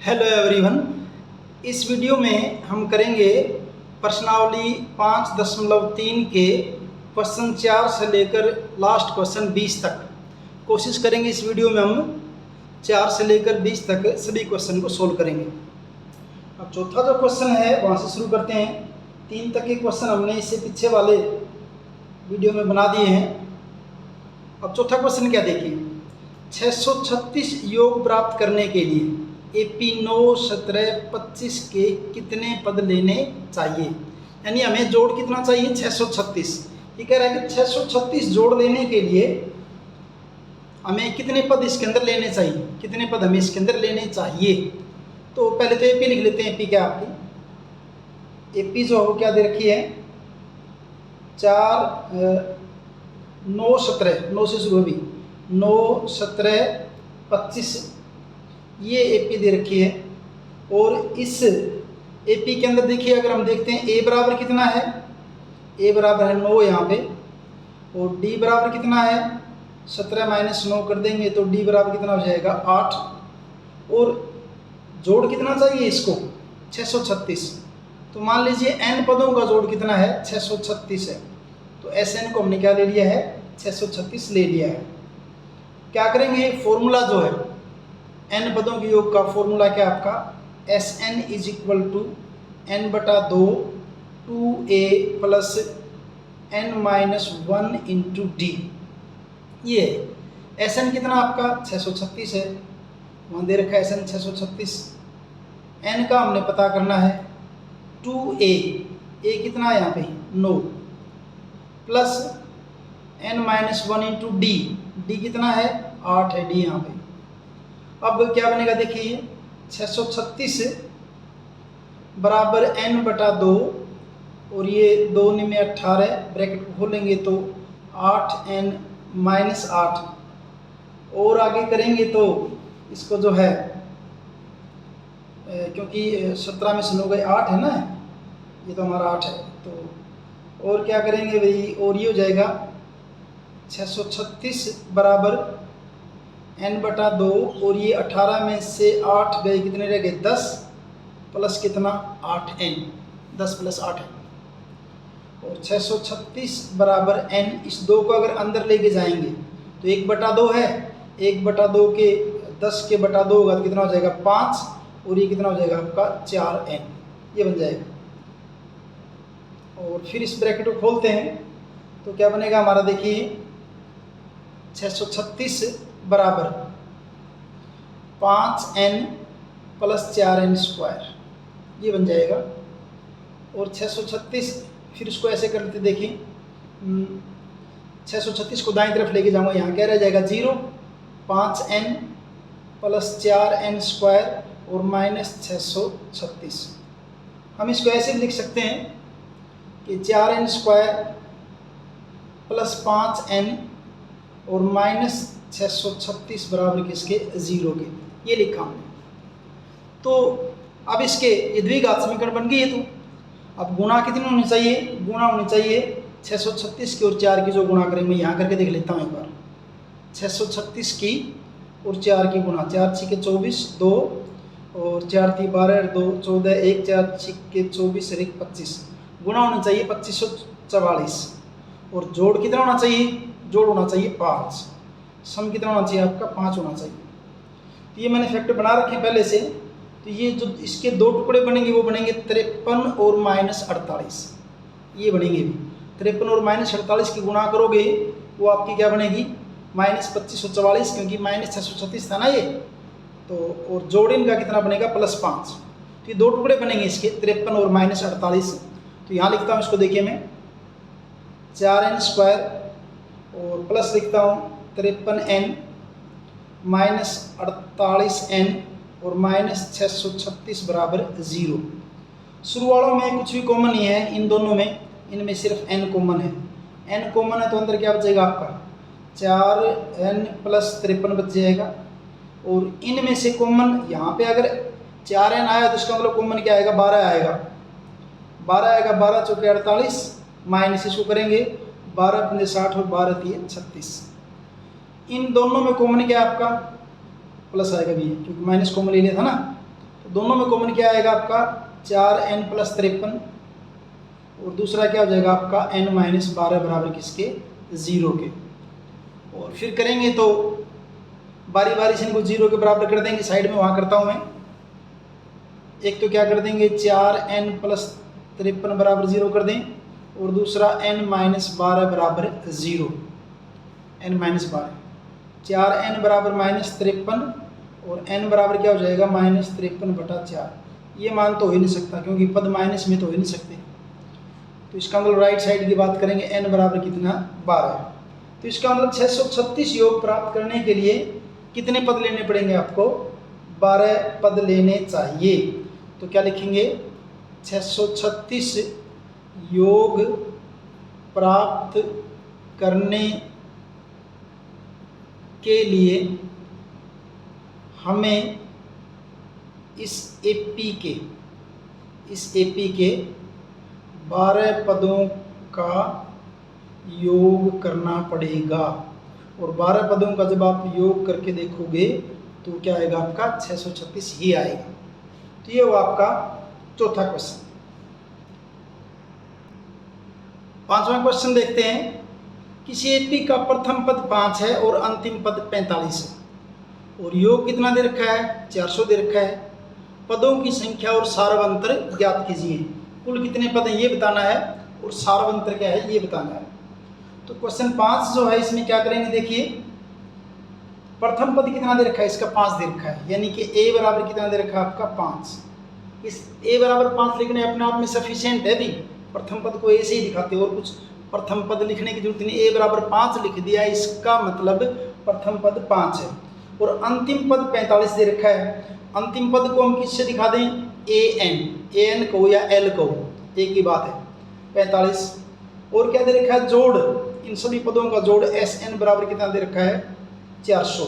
Hello everyone. इस video में हम करेंगे प्रश्नावली 5.3 के क्वेश्चन 4 से लेकर लास्ट क्वेश्चन 20 तक। कोशिश करेंगे इस वीडियो में हम 4 से लेकर 20 तक सभी क्वेश्चन को सोल्व करेंगे। अब चौथा जो क्वेश्चन है वहाँ से शुरू करते हैं। 3 तक के क्वेश्चन हमने इससे पीछे वाले वीडियो में बना दिए हैं। अब चौथा क्वेश्चन क्या देखिए, 636 योग प्राप्त करने के लिए AP 9, 17, 25 के कितने पद लेने चाहिए। यानी हमें जोड़ कितना चाहिए, 636। ये कह रहा है कि 636 जोड़ लेने के लिए हमें कितने पद इसके अंदर लेने चाहिए, कितने पद हमें इसके अंदर लेने चाहिए। तो पहले तो AP लिख लेते हैं। AP क्या आपकी AP जो हो क्या दे रखी है, 4 9 17, 9 से शुरू होगी, 9 17 25 ये AP दे रखी है। और इस AP के अंदर देखिए, अगर हम देखते हैं A बराबर कितना है, A बराबर है 9 यहाँ पे, और D बराबर कितना है 17 माइनस 9 कर देंगे तो D बराबर कितना हो जाएगा 8। और जोड़ कितना चाहिए इसको, 636। तो मान लीजिए n पदों का जोड़ कितना है, 636 है। तो Sn को हमने क्या ले लिया है, 636 ले लिया है। क्या करेंगे, फॉर्मूला जो है n पदों के योग का फॉर्मूला क्या आपका, Sn is equal to n/2 2a plus n minus 1 into d. ये Sn कितना आपका 636 है, वहाँ दे रखा है Sn 636। n का हमने पता करना है 2a, a कितना है यहाँ पे 9, plus n minus 1 into D, D कितना है 8 है, डी यहाँ पे। अब क्या बनेगा देखिए, 636 बराबर n/2 और ये 2 में 18, ब्रैकेट को खोलेंगे तो 8n माइनस 8, और आगे करेंगे तो इसको जो है क्योंकि 17 में से 9 गए 8 है ना, ये तो हमारा 8 है। तो और क्या करेंगे भाई, और ये हो जाएगा 636 बराबर n/2 और ये 18 में से 8 गए, कितने रह गए 10, प्लस कितना 8n, 10 प्लस 8 है। और 636 बराबर n, इस 2 को अगर अंदर लेके जाएंगे तो 1/2 है, 1/2 के 10 के बटा 2 होगा तो कितना हो जाएगा 5, और ये कितना हो जाएगा आपका 4n, ये बन जाएगा। और फिर इस ब्रैकेट को खोलते हैं तो क्या बनेगा हमारा, देखिए 636 बराबर 5n प्लस 4n स्क्वायर, ये बन जाएगा। और 636 फिर इसको ऐसे कर लेते, देखिए 636 को दाईं तरफ लेके जाऊंगा, यहाँ क्या रह जाएगा 0, 5n प्लस 4n स्क्वायर और माइनस 636। हम इसको ऐसे भी लिख सकते हैं कि 4n स्क्वायर प्लस 5n और माइनस 636 बराबर किसके 0 के, ये लिखा हमने। तो अब इसके ये द्विघात समीकरण बन गई है। तो अब गुणा कितनी होनी चाहिए, गुणा होनी चाहिए 636 की और 4 की, जो गुणा करेंगे यहाँ करके देख लेता हूँ एक बार। 636 की और 4 की गुणा, 4 6 के 24, 2 और 4 3 12, 2 14, 1 4 6 के 24 और 1 25, गुणा होना चाहिए 2544। और जोड़ कितना होना चाहिए, जोड़ होना चाहिए 5, सम कितना होना चाहिए आपका 5 होना चाहिए। तो ये मैंने फैक्टर बना रखे पहले से। तो ये जो इसके 2 टुकड़े बनेंगे वो बनेंगे 53 और माइनस 48, ये बनेंगे भी 53 और माइनस 48 की गुणा करोगे वो आपकी क्या बनेगी, माइनस 2544, क्योंकि माइनस 636 था ना ये। तो और जोड़ इनका कितना बनेगा +5। तो ये 2 टुकड़े बनेंगे इसके 53 और माइनस 48। तो यहाँ लिखता हूँ इसको, देखिए मैं 4n स्क्वायर और प्लस लिखता हूँ 53n माइनस 48n और माइनस 636 बराबर 0। शुरू वालों में कुछ भी कॉमन नहीं है इन दोनों में, इनमें सिर्फ n कॉमन है। n कॉमन है तो अंदर क्या बचेगा आपका 4n प्लस 53 बच जाएगा। और इनमें से कॉमन यहाँ पे अगर 4n आया तो इसका मतलब कॉमन क्या आएगा, 12 आएगा, 12 आएगा, 12 चौके 48 माइनस इसको करेंगे 12 पंजे 60 और 12 3 36। इन दोनों में कॉमन क्या है आपका, प्लस आएगा भी, क्योंकि माइनस कॉमन ले लिया था ना। तो दोनों में कॉमन क्या आएगा आपका 4n + 53 और दूसरा क्या हो जाएगा आपका n - 12 बराबर किसके 0 के। और फिर करेंगे तो बारी बारी से इनको 0 के बराबर कर देंगे, साइड में वहाँ करता हूँ मैं। एक तो क्या कर देंगे 4n + 53 बराबर 0 कर दें और दूसरा n - 12 बराबर 0, n - 12, 4n बराबर -53 और n बराबर क्या हो जाएगा -53/4। ये मान तो हो ही नहीं सकता क्योंकि पद माइनस में तो हो ही नहीं सकते। तो इसका मतलब राइट साइड की बात करेंगे n बराबर कितना 12। तो इसका मतलब 636 योग प्राप्त करने के लिए कितने पद लेने पड़ेंगे आपको 12 पद लेने चाहिए। तो क्या लिखेंगे 636 योग प्राप्त करने के लिए हमें इस एपी के 12 पदों का योग करना पड़ेगा। और 12 पदों का जब आप योग करके देखोगे तो क्या आएगा आपका 636 ही आएगा। तो ये हुआ आपका चौथा क्वेश्चन। पांचवा क्वेश्चन देखते हैं। किसी एपी का प्रथम पद 5 है और अंतिम पद 45 है और योग कितना दे रखा है 400 दे रखा है। पदों की संख्या और सारवंतर ज्ञात कीजिए। कुल कितने पद हैं ये बताना है और सारवंतर क्या है ये बताना है। तो क्वेश्चन 5 जो है इसमें क्या करेंगे देखिए, प्रथम पद कितना दे रखा है इसका 5 दे रखा है, यानी कि a बराबर कितना दे रखा है आपका 5। इस a बराबर 5 लिखने अपने आप में सफिशिएंट है भी, प्रथम पद को a से ही दिखाते हैं और कुछ प्रथम पद लिखने की जरूरत नहीं। a बराबर 5 लिख दिया, इसका मतलब प्रथम पद 5 है। और अंतिम पद 45 दे रखा है। अंतिम पद को हम किससे दिखा दें an को या l को, एक ही बात है 45। और क्या दे रखा है जोड़, इन सभी पदों का जोड़ sn बराबर कितना दे रखा है 400।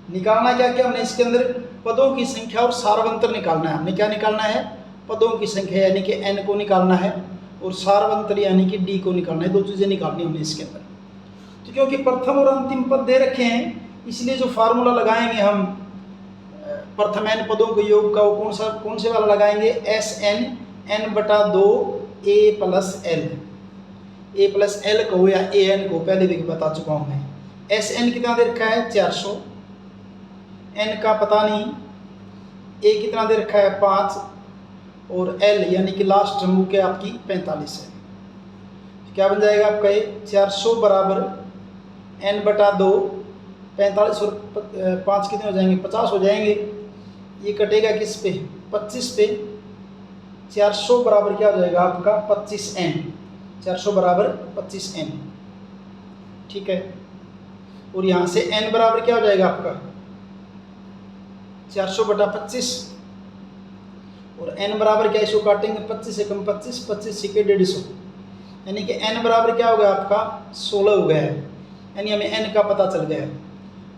निकालना क्या क्या हमने इसके अंदर पदों की संख्या और सारवंतर निकालना है। हमने क्या निकालना है पदों की संख्या यानी कि n को निकालना है और सारवंतर यानी कि d को निकालना है। दो चीज़ें निकालनी हमने इसके अंदर। तो क्योंकि प्रथम और अंतिम पद दे रखे हैं इसलिए जो फार्मूला लगाएंगे हम प्रथम n पदों के योग का वो कौन से वाला लगाएंगे Sn n/2 a + l को या an को पहले भी बता चुका हूँ मैं। Sn कितना दे रखा है 400, n का पता नहीं, a कितना दे रखा है 5 और l यानी कि लास्ट टर्म के आपकी 45 है। क्या बन जाएगा आपका ये 400 बराबर n/2, 45 और 5 कितने हो जाएंगे 50 हो जाएंगे। ये कटेगा किस पे 25 पे। 400 बराबर क्या हो जाएगा आपका 25n, 400 बराबर 25n, ठीक है। और यहाँ से n बराबर क्या हो जाएगा आपका 400/25 और n बराबर क्या इसको काटेंगे 25 से कम 25, 25 से 150, यानी कि n बराबर क्या हो गया आपका 16 हो गया है, यानी हमें n का पता चल गया है।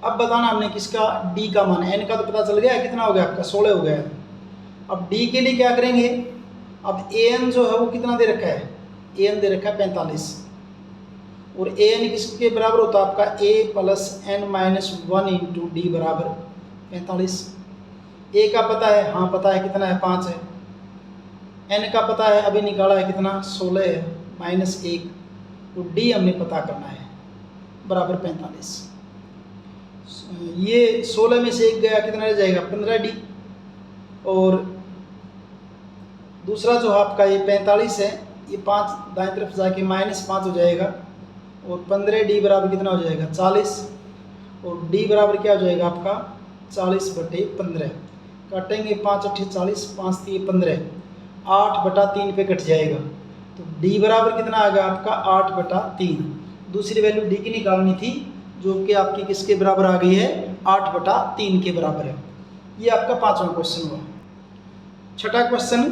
अब बताना हमने किसका d का मान है। n का तो पता चल गया है कितना हो गया आपका 16 हो गया है। अब d के लिए क्या करेंगे, अब an जो है वो कितना दे रखा है an दे रखा है 45 और an किसके बराबर होता है आपका a + n - 1 × d बराबर 45। a का पता है, हाँ पता है कितना है 5 है। n का पता है अभी निकाला है कितना 16 है -1 और d हमने पता करना है बराबर 45। ये 16 में से 1 गया कितना रह जाएगा 15d और दूसरा जो आपका ये 45 है ये 5 दाएं तरफ जाके -5 हो जाएगा और 15d बराबर कितना हो जाएगा 40 और d बराबर क्या हो जाएगा आपका 40/15। काटेंगे 5 × 8 = 40, 5 × 3 = 15, 8/3 पे कट जाएगा। तो d बराबर कितना आ गया आपका 8/3। दूसरी वैल्यू d की निकालनी थी जो कि आपकी किसके बराबर आ गई है 8/3 के बराबर है। ये आपका पांचवा क्वेश्चन हुआ। छठा क्वेश्चन,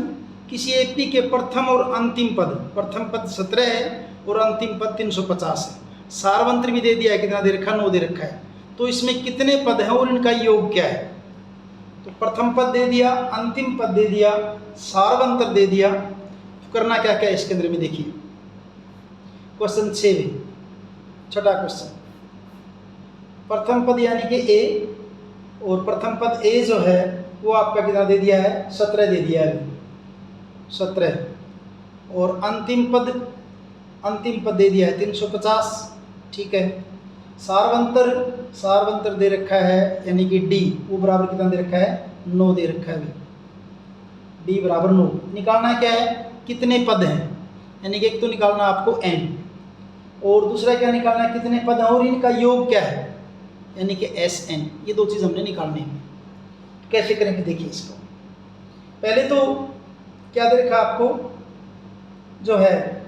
किसी एपी के प्रथम और अंतिम पद, प्रथम पद 17 है और अंतिम पद 350 है। सारवंतर भी दे दिया है, कितना दे रखा है 9 दे रखा है। तो इसमें कितने पद हैं और इनका योग क्या है। तो प्रथम पद दे दिया, अंतिम पद दे दिया, सारवंतर दे दिया। तो करना क्या क्या है इसके अंदर में देखिए। क्वेश्चन 6 में छठा क्वेश्चन, प्रथम पद यानी कि a और प्रथम पद a जो है वो आपका कितना दे दिया है, 17 दे दिया है, 17। और अंतिम पद दे दिया है 350, ठीक है। सारवंतर दे रखा है यानी कि डी, वो बराबर कितना दे रखा है, 9 दे रखा है, डी बराबर 9। निकालना क्या है, कितने पद हैं, यानी कि एक तो निकालना आपको n, और दूसरा क्या निकालना है, कितने पद हैं और इनका योग क्या है, यानी कि Sn। ये दो चीज़ हमने निकालनी है। कैसे करेंगे देखिए इसको। पहले तो क्या दे रखा आपको, जो है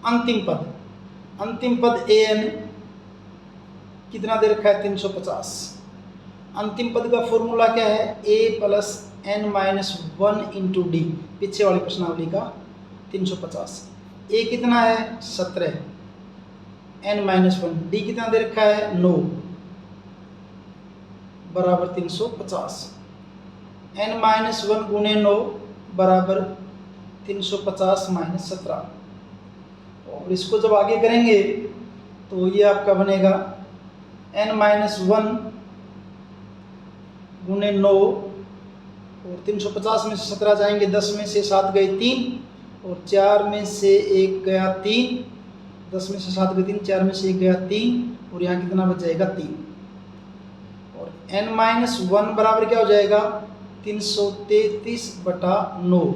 अंतिम पद an कितना दे रखा है, 350। अंतिम पद का फॉर्मूला क्या है, a plus n minus 1 into D, पीछे वाली प्रश्नावली का 350। a कितना है, 17, n माइनस 1, डी कितना दे रखा है, 9 बराबर 350। n माइनस 1 गुणे 9 बराबर 350 माइनस 17। और इसको जब आगे करेंगे तो ये आपका बनेगा n माइनस 1 गुणे 9, और 350 में से 17 जाएंगे, 10 में से 7 गए 3, और 4 में से 1 गया 3, 10 में से 7 गए 3, 4 में से 1 गया 3, और यहाँ कितना बच जाएगा, 3। और n माइनस 1 बराबर क्या हो जाएगा, 333/9।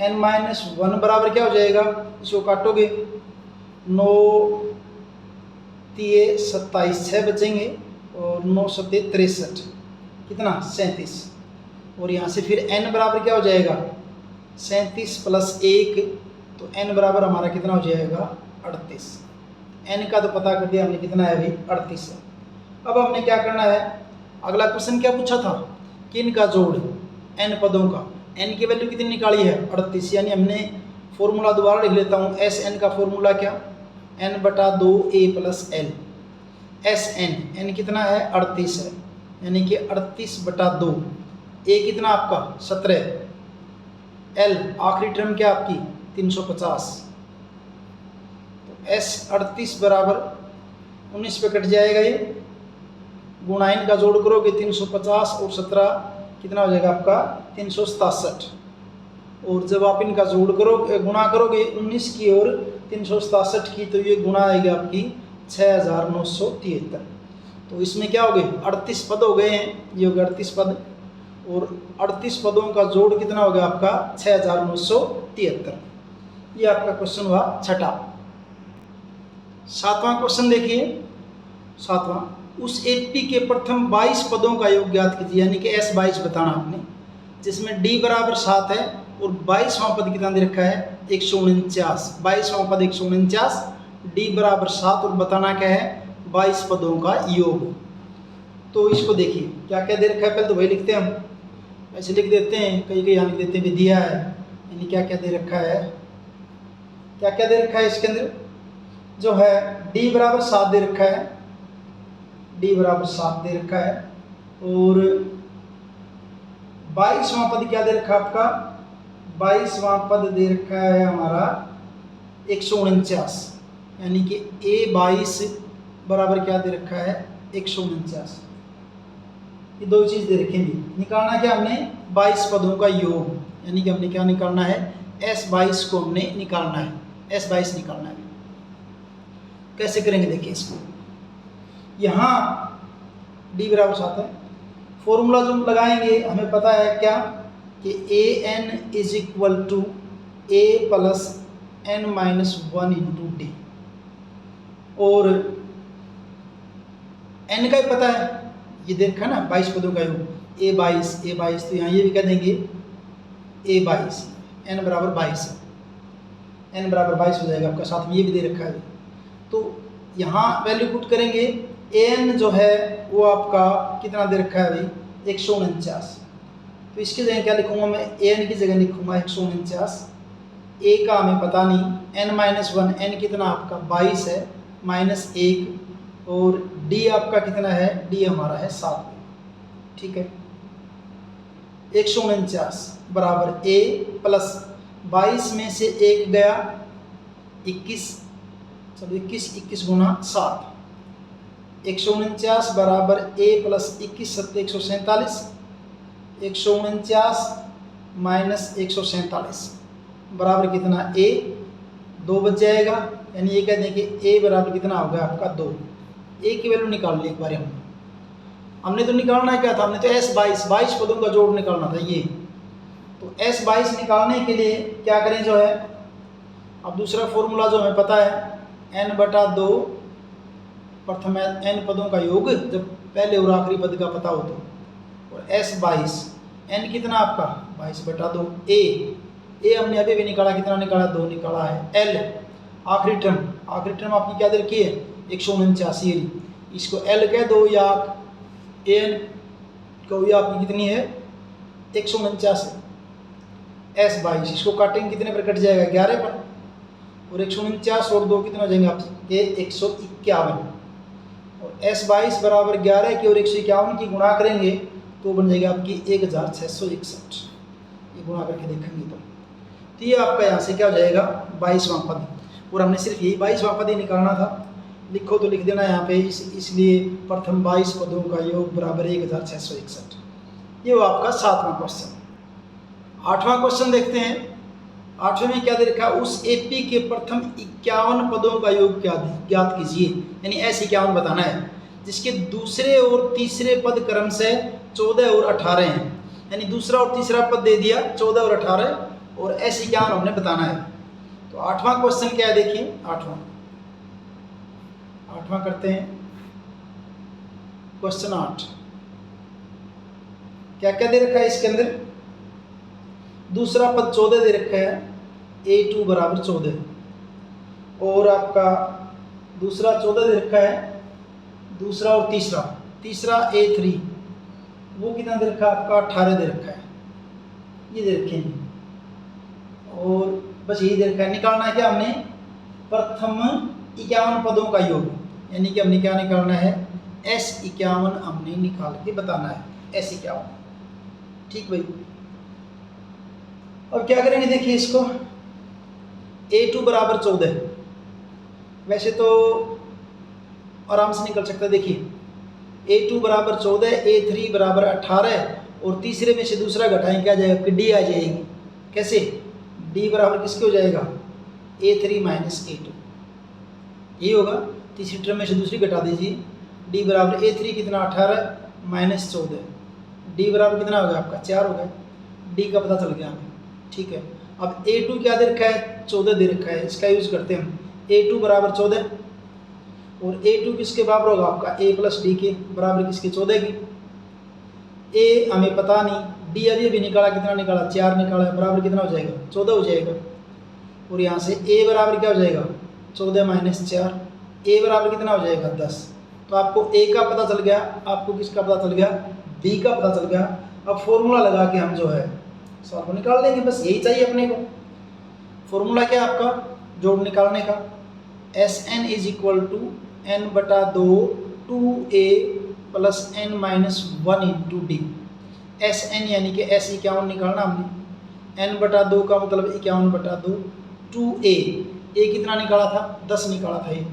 n माइनस 1 बराबर क्या हो जाएगा, इसको काटोगे, 9 3 27, 6 बचेंगे, और 9 7 63, कितना, 37। और यहाँ से फिर n बराबर क्या हो जाएगा, 37 प्लस 1, तो n बराबर हमारा कितना हो जाएगा, 38। n का तो पता कर दिया हमने, कितना है अभी, 38 है। अब हमने क्या करना है, अगला क्वेश्चन क्या पूछा था, किन का जोड़, n पदों का, n की वैल्यू कितनी निकाली है, 38। यानी हमने फॉर्मूला दोबारा लिख लेता हूँ, Sn का फॉर्मूला क्या, n/2a प्लस l। Sn कितना है, 38 है, यानी कि 38/2। a कितना आपका, 17, l आखिरी टर्म क्या आपकी, 350। तो S 38 बराबर 19 पे कट जाएगा ये, गुणा इनका जोड़ करोगे 350 और 17 कितना हो जाएगा आपका, 367। और जब आप इनका जोड़ करोगे, गुणा करोगे 19 की और 367 की, तो ये गुणा आएगी आपकी 6973। तो इसमें क्या हो गए, 38 पद हो गए हैं, ये हो गए 38 पद, और 38 पदों का जोड़ कितना हो गया आपका, 6973। ये आपका क्वेश्चन हुआ छठा। 7वां क्वेश्चन देखिए, 7वां, उस एपी के प्रथम 22 पदों का योग ज्ञात कीजिए, यानी कि S22 बताना आपने, जिसमें d बराबर 7 है, और 22वां पद कितना दे रखा है, 149। 22वां पद 149, d बराबर 7, और बताना क्या है, 22 पदों का योग। तो इसको देखिए क्या क्या दे रखा है, पहले तो वही लिखते हैं हम, ऐसे लिख देते हैं, कई यहाँ लिख देते हैं दिया है, यानी क्या क्या दे रखा है, क्या क्या दे रखा है इसके अंदर, जो है d बराबर 7 दे रखा है, d बराबर 7 दे रखा है, और 22वां पद क्या दे रखा है आपका, 22वां पद दे रखा है हमारा 149, यानी कि a22 बराबर क्या दे रखा है, 149। ये दो चीज़ दे रखेंगे। निकालना क्या हमने, 22 पदों का योग, यानी कि हमने क्या निकालना है, S22 को हमने निकालना है, S22 निकालना है। कैसे करेंगे देखिए इसको, यहाँ d बराबर 7 है, फॉर्मूला जो लगाएंगे हमें पता है क्या, कि an is equal to a plus n minus 1 into d, और n का ही पता है, ये देखा ना 22 पदों का योग, a22, तो यहाँ ये भी कह देंगे a22, n बराबर 22 है, n बराबर 22 हो जाएगा आपका, साथ में ये भी दे रखा है। तो यहाँ वैल्यू पुट करेंगे, an जो है वो आपका कितना दे रखा है अभी, 149। तो इसकी जगह क्या लिखूंगा मैं, an की जगह लिखूंगा 149, a का हमें पता नहीं, n माइनस 1, n कितना आपका 22 है, माइनस 1, और d आपका कितना है, d हमारा है 7, ठीक है। 149 बराबर a प्लस 22 में से 1 गया 21, चलो 21 गुना 7, 149 बराबर a प्लस 21 7 147, 149 माइनस 147 बराबर कितना, a 2 बच जाएगा। यानी ये कह दें कि a बराबर कितना होगा आपका 2। a की वैल्यू निकाल ली एक बार हमने तो निकालना क्या था, हमने तो S22 पदों का जोड़ निकालना था ये। तो S22 निकालने के लिए क्या करें जो है, अब दूसरा फॉर्मूला जो हमें पता है n/2 प्रथम n पदों का योग जब पहले और आखिरी पद का पता हो तो, और S22 n कितना आपका 22/2। a हमने अभी भी निकाला, कितना निकाला 2 निकाला है। l आखिरी टर्म आपकी क्या दे रखी है 149, इसको l कह दो या an को, ये आपकी कितनी है 149। S22 इसको काटेंगे कितने पर कट जाएगा 11 पर, और 149 और 2 कितने हो जाएंगे आपके 151। और S22 बराबर 11 की और 151 की गुणा करेंगे तो बन जाएगा आपकी 1661। ये गुणा करके देखेंगे तो ये आपका यहाँ से क्या हो जाएगा 22वां पद। और हमने सिर्फ यही 22वां पद ही निकालना था, लिखो तो लिख देना यहाँ पे इसलिए प्रथम 22 पदों का योग बराबर 1661। ये वो आपका 7वां क्वेश्चन। 8वां क्वेश्चन देखते हैं। 8वें में क्या दे रखा है, उस एपी के प्रथम 51 पदों का योग ज्ञात कीजिए। यानी S51 बताना है जिसके दूसरे और तीसरे पद क्रम से 14 और 18 हैं। यानी दूसरा और तीसरा पद दे दिया 14 और 18, और S51 हमने बताना है। तो 8वां क्वेश्चन क्या है देखिए, 8वां करते हैं। क्वेश्चन 8 क्या क्या दे रखा है इसके अंदर, दूसरा पद 14 दे रखा है, A2 बराबर 14, और आपका दूसरा 14 दे रखा है, दूसरा और तीसरा A3 वो कितना दे रखा है आपका 18 दे रखा है, ये दे रखे हैं। और बस यही दे रखा है। निकालना है क्या हमने प्रथम 51 पदों का योग, यानी कि हमने क्या निकालना है S51 हमने निकाल के बताना है S51। ठीक भाई, अब क्या करेंगे देखिए इसको, A2 बराबर 14 वैसे तो आराम से निकल सकता है। देखिए A2 बराबर 14, A3 बराबर 18, और तीसरे में से दूसरा घटाएं क्या जाएगा कि D आ जाएगी। कैसे, D बराबर किसके हो जाएगा A3 माइनस A2, यही होगा। तीसरी टर्म में से दूसरी घटा दीजिए, D बराबर A3 कितना 18 माइनस 14, D बराबर कितना हो गया आपका 4 हो गया। D का पता चल गया हमें। ठीक है, अब A2 क्या दे रखा है 14 दे रखा है, इसका यूज़ करते हैं हम। A2 बराबर 14, और A2 किसके बराबर होगा आपका A प्लस D के बराबर किसके 14 की। A हमें पता नहीं, D अभी भी निकाला, कितना निकाला 4 निकाला, बराबर कितना हो जाएगा 14 हो जाएगा। और यहाँ से A बराबर क्या हो जाएगा 14 माइनस 4, A बराबर कितना हो जाएगा 10। तो आपको A का पता चल गया, आपको किसका पता चल गया B का पता चल गया। अब फॉर्मूला लगा के हम जो है सॉल्व को निकाल देंगे, बस यही चाहिए अपने को। फॉर्मूला क्या है आपका जोड़ निकालने का, Sn is equal to n/2 2a plus n minus 1 into d. Sn यानी कि S51 निकालना हमने, n/2 का मतलब 51/2, 2a, a कितना निकाला था 10 निकाला था, ये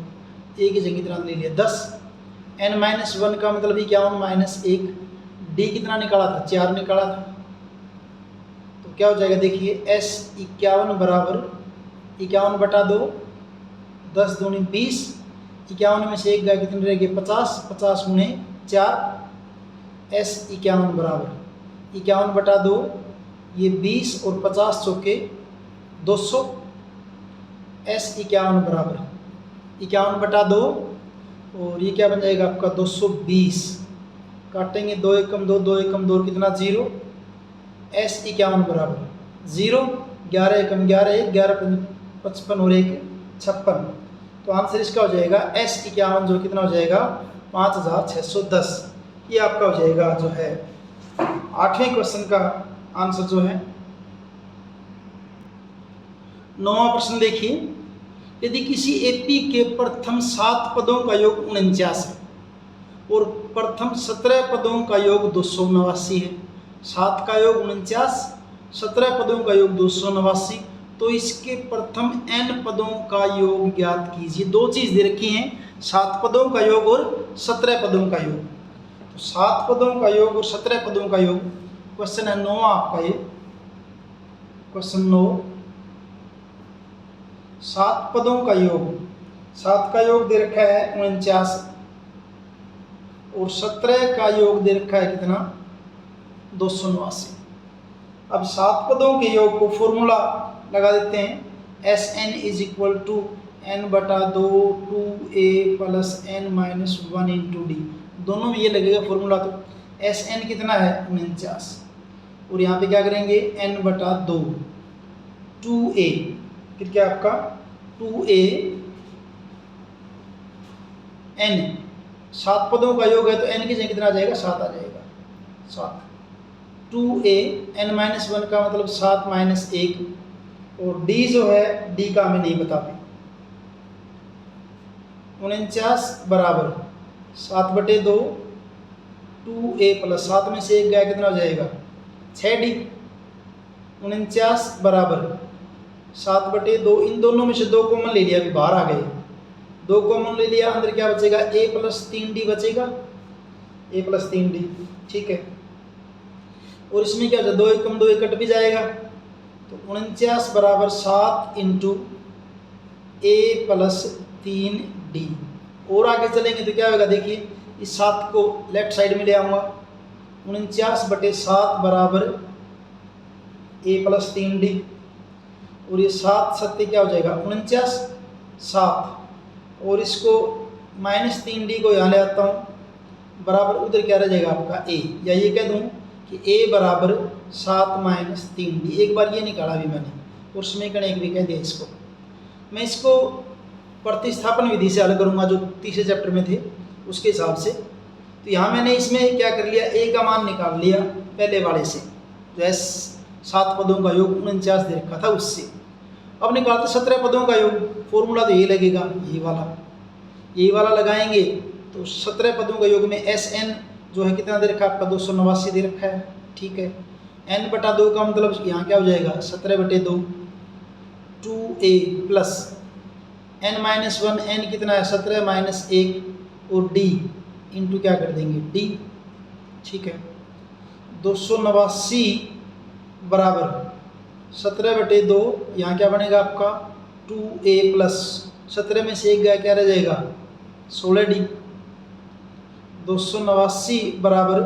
a की जगह कितना ले लिया 10, n माइनस 1 का मतलब 51 माइनस 1, d कितना निकाला था 4 निकाला था। तो क्या हो जाएगा देखिए S51 बराबर 51/2, 10 दूनी 20, 51 में से एक गया कितने रह गए 50, 50 गुणे 4, S51 बराबर 51/2, ये 20 और 50 चौके 200, S51 बराबर 51/2, और ये क्या बन जाएगा आपका 220, काटेंगे 2 एकम 2, 2 एकम 2 कितना 0, S51 बराबर 0, 11 एकम 11, 11 55 और 1 56। तो आंसर इसका हो जाएगा S51 जो कितना हो जाएगा 5610। ये आपका हो जाएगा जो है 8वें क्वेश्चन का आंसर जो है। 9वां प्रश्न देखिए, यदि किसी एपी के प्रथम 7 पदों का योग 49 है और प्रथम 17 पदों का योग 289 है, 7 का योग 49, 17 पदों का योग 289, तो इसके प्रथम n पदों का योग ज्ञात कीजिए। दो चीज़ दे रखी हैं, 7 पदों का योग और 17 पदों का योग। तो 7 पदों का योग और 17 पदों का योग क्वेश्चन है 9 आपका, ये क्वेश्चन 9। 7 पदों का योग, 7 का योग दे रखा है 49 और 17 का योग दे रखा है कितना, 289। अब 7 पदों के योग को फॉर्मूला लगा देते हैं, Sn is equal to n/2 2a plus n-1 into d. दोनों में ये लगेगा फॉर्मूला। तो Sn कितना है 49 और यहाँ पे क्या करेंगे n/2 2a, फिर क्या आपका 2a n, 7 पदों का योग है तो n की जगह कितना आ जाएगा 7 आ जाएगा, 7 2a n-1 का मतलब 7 माइनस 1 और d जो है d का हमें नहीं पता। 49 बराबर 7/2 2a प्लस 7 में से 1 गया कितना हो जाएगा 6d। 49 बराबर 7/2, इन दोनों में से 2 कॉमन ले लिया, अभी बाहर आ गए, 2 कॉमन ले लिया, अंदर क्या बचेगा a प्लस 3d बचेगा, a प्लस 3d, ठीक है। और इसमें क्या होता है 2 एकम 2 कट भी जाएगा, तो 49 बराबर 7 इंटू a प्लस 3d। और आगे चलेंगे तो क्या होगा, देखिए इस 7 को लेफ्ट साइड में ले आऊँगा, 49/7 बराबर a प्लस 3d और ये 7 सत्ते क्या हो जाएगा 49 7 और इसको माइनस 3d को यहाँ ले आता हूँ बराबर उधर क्या रह जाएगा आपका a, या ये कह दूँ कि a बराबर 7 माइनस 3d। एक बार ये निकाला अभी मैंने और समीकरण 1 भी कह दिया इसको। मैं इसको प्रतिस्थापन विधि से हल करूँगा जो तीसरे चैप्टर में थे उसके हिसाब से। तो यहाँ मैंने इसमें क्या कर लिया, a का मान निकाल लिया पहले वाले से, जो है 7 पदों का योग 49 दे रखा था उससे। अब निकालते 17 पदों का योग, फॉर्मूला तो ये लगेगा, यही वाला लगाएंगे तो 17 पदों का योग में Sn जो है कितना दे रखा है आपका 289 दे रखा है, ठीक है। n/2 का मतलब यहाँ क्या हो जाएगा 17/2 2a प्लस n-1, n कितना है 17 माइनस 1 और d इंटू क्या कर देंगे d, ठीक है। 289 बराबर 17/2, यहाँ क्या बनेगा आपका 2a प्लस 17 में से 1 गया क्या रह जाएगा 16d। 289 बराबर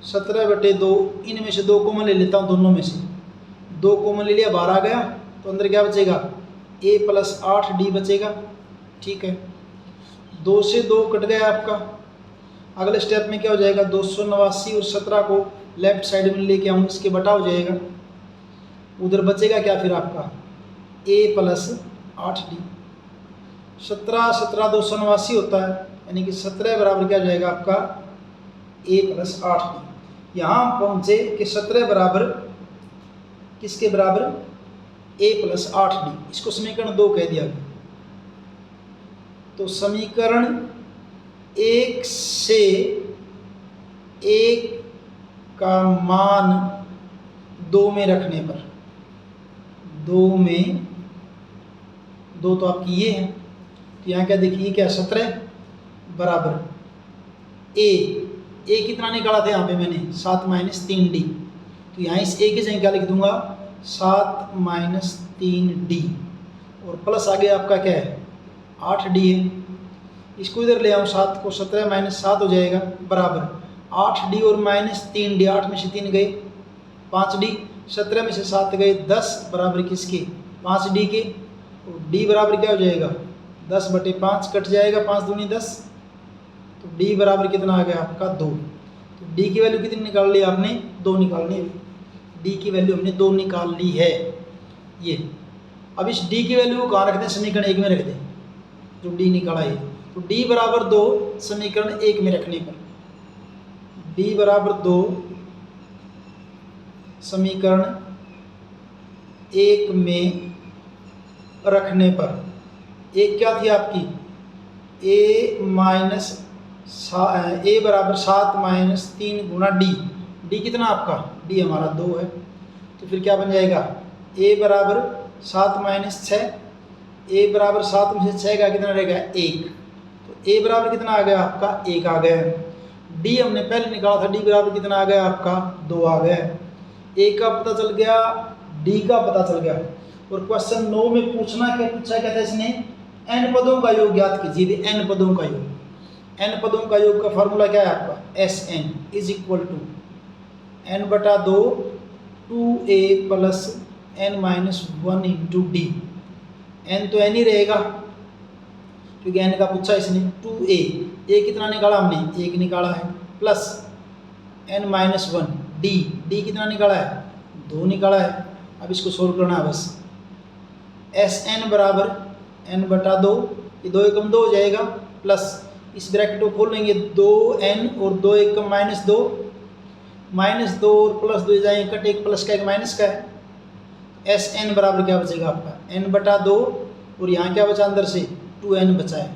17/2, इनमें से 2 कॉमन ले लेता हूँ, दोनों में से 2 कॉमन ले लिया, बाहर आ गया तो अंदर क्या बचेगा a प्लस 8d बचेगा, ठीक है। 2 से 2 कट गया आपका। अगले स्टेप में क्या हो जाएगा 289 और 17 को लेफ्ट साइड में लेके आऊँ, इसके बटा हो जाएगा, उधर बचेगा क्या फिर आपका a प्लस 8d। 17 17 289 होता है, यानी कि 17 बराबर क्या हो जाएगा आपका a प्लस 8d। यहाँ पहुँचे कि 17 बराबर किसके बराबर a प्लस 8d, इसको समीकरण 2 कह दिया। तो समीकरण 1 से 1 का मान 2 में रखने पर, 2 में 2 तो आपकी ये है, तो यहाँ क्या देखिए क्या 17 बराबर a कितना निकाला था यहाँ पे मैंने 7 माइनस 3d, तो यहाँ इस a की जगह क्या लिख दूंगा 7 माइनस 3d और प्लस आगे आपका क्या है 8d है। इसको इधर ले आऊँ 7 को, 17 माइनस 7 हो जाएगा बराबर 8d और माइनस 3d, 8 में से 3 गए 5d, 17 में से 7 गए 10 बराबर किसके 5d के, और d बराबर क्या हो जाएगा 10/5 कट जाएगा, 5 दूनी 10, तो d बराबर कितना आ गया आपका 2। तो d की वैल्यू कितनी निकाल ली आपने 2 निकालनी है, d की वैल्यू हमने 2 निकाल ली है ये। अब इस d की वैल्यू को कहाँ रख दें समीकरण 1 में रख दें, जो d निकाला है, तो d बराबर 2 समीकरण 1 में रखने पर, d बराबर 2 समीकरण 1 में रखने पर, एक क्या थी आपकी a बराबर 7 माइनस 3 गुना d कितना आपका d हमारा 2 है, तो फिर क्या बन जाएगा a बराबर 7 माइनस 6, a बराबर 7 में से 6 का कितना रहेगा 1, तो a बराबर कितना आ गया आपका 1 आ गया। डी हमने पहले निकाला था, डी बराबर कितना आ गया आपका 2 आ गया। ए का पता चल गया, डी का पता चल गया। और क्वेश्चन 9 में पूछा क्या था इसने, n पदों का योग ज्ञात कीजिए। n पदों का योग, n पदों का योग का फॉर्मूला क्या है आपका, Sn is equal to n/2 2a plus n-1 into d. n तो n ही रहेगा क्योंकि n का पूछा इसने। 2a, a कितना निकाला हमने, 1 निकाला है, प्लस n-1 डी, डी कितना निकाला है, 2 निकाला है। अब इसको सोल्व करना है बस। Sn बराबर n/2, ये 2 एकम 2 हो जाएगा, प्लस इस ब्रैकेट को खोल लेंगे, 2n और 2 एकम -2, -2 और +2 जाएंगे कट, एक प्लस का एक माइनस का है। Sn बराबर क्या बचेगा आपका, n/2 और यहाँ क्या बचा अंदर से 2n बचा है,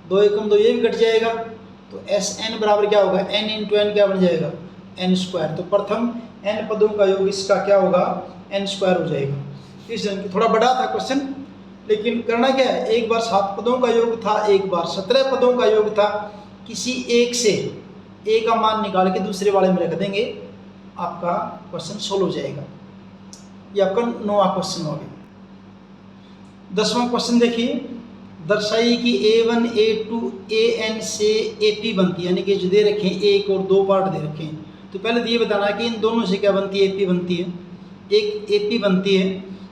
2 एकम 2 ये भी कट जाएगा। तो Sn बराबर क्या होगा, n इंटू n क्या बन जाएगा, n²। तो प्रथम n पदों का योग इसका क्या होगा, n² हो जाएगा। इस थोड़ा बड़ा था क्वेश्चन, लेकिन करना क्या है, एक बार 7 पदों का योग था, एक बार 17 पदों का योग था। किसी एक से a का मान निकाल के दूसरे वाले में रख देंगे, आपका क्वेश्चन सोल्व हो जाएगा। ये आपका 9वां क्वेश्चन हो गया। 10वां क्वेश्चन देखिए, दर्शाइए कि a1 a2 an से ap बनती है, यानी कि जो दे रखे हैं एक और 2 पार्ट दे रखे हैं। तो पहले तो ये बताना है कि इन दोनों से क्या बनती है, ap बनती है, एक ap बनती है।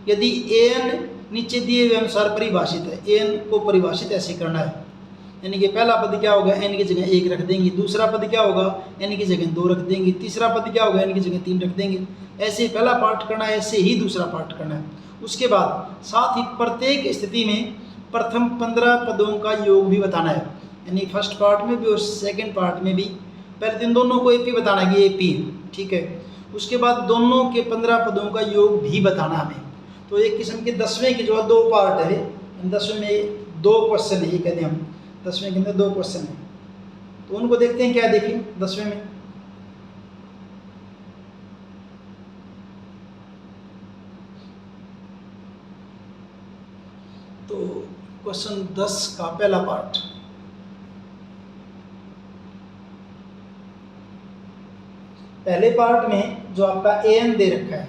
यदि an नीचे दिए हुए अनुसार परिभाषित है, an को परिभाषित ऐसे करना है, यानी कि पहला पद क्या होगा, n की जगह 1 रख देंगे, दूसरा पद क्या होगा, n की जगह 2 रख देंगे, तीसरा पद क्या होगा, n की जगह 3 रख देंगे। ऐसे पहला पार्ट करना है, ऐसे ही दूसरा पार्ट करना है। उसके बाद साथ ही प्रत्येक स्थिति में प्रथम 15 पदों का योग भी बताना है, यानी फर्स्ट पार्ट में भी और सेकेंड पार्ट में भी। पहले दिन दोनों को AP बताना है कि AP, ठीक है। उसके बाद दोनों के 15 पदों का योग भी बताना हमें। तो एक किस्म के 10वें के जो 2 पार्ट है, 10वें में 2 क्वेश्चन है, ये कहते हैं हम 10वें के अंदर 2 क्वेश्चन है। तो उनको देखते हैं, क्या देखें 10वें में। तो क्वेश्चन 10 का पहला पार्ट, पहले पार्ट में जो आपका an दे रखा है,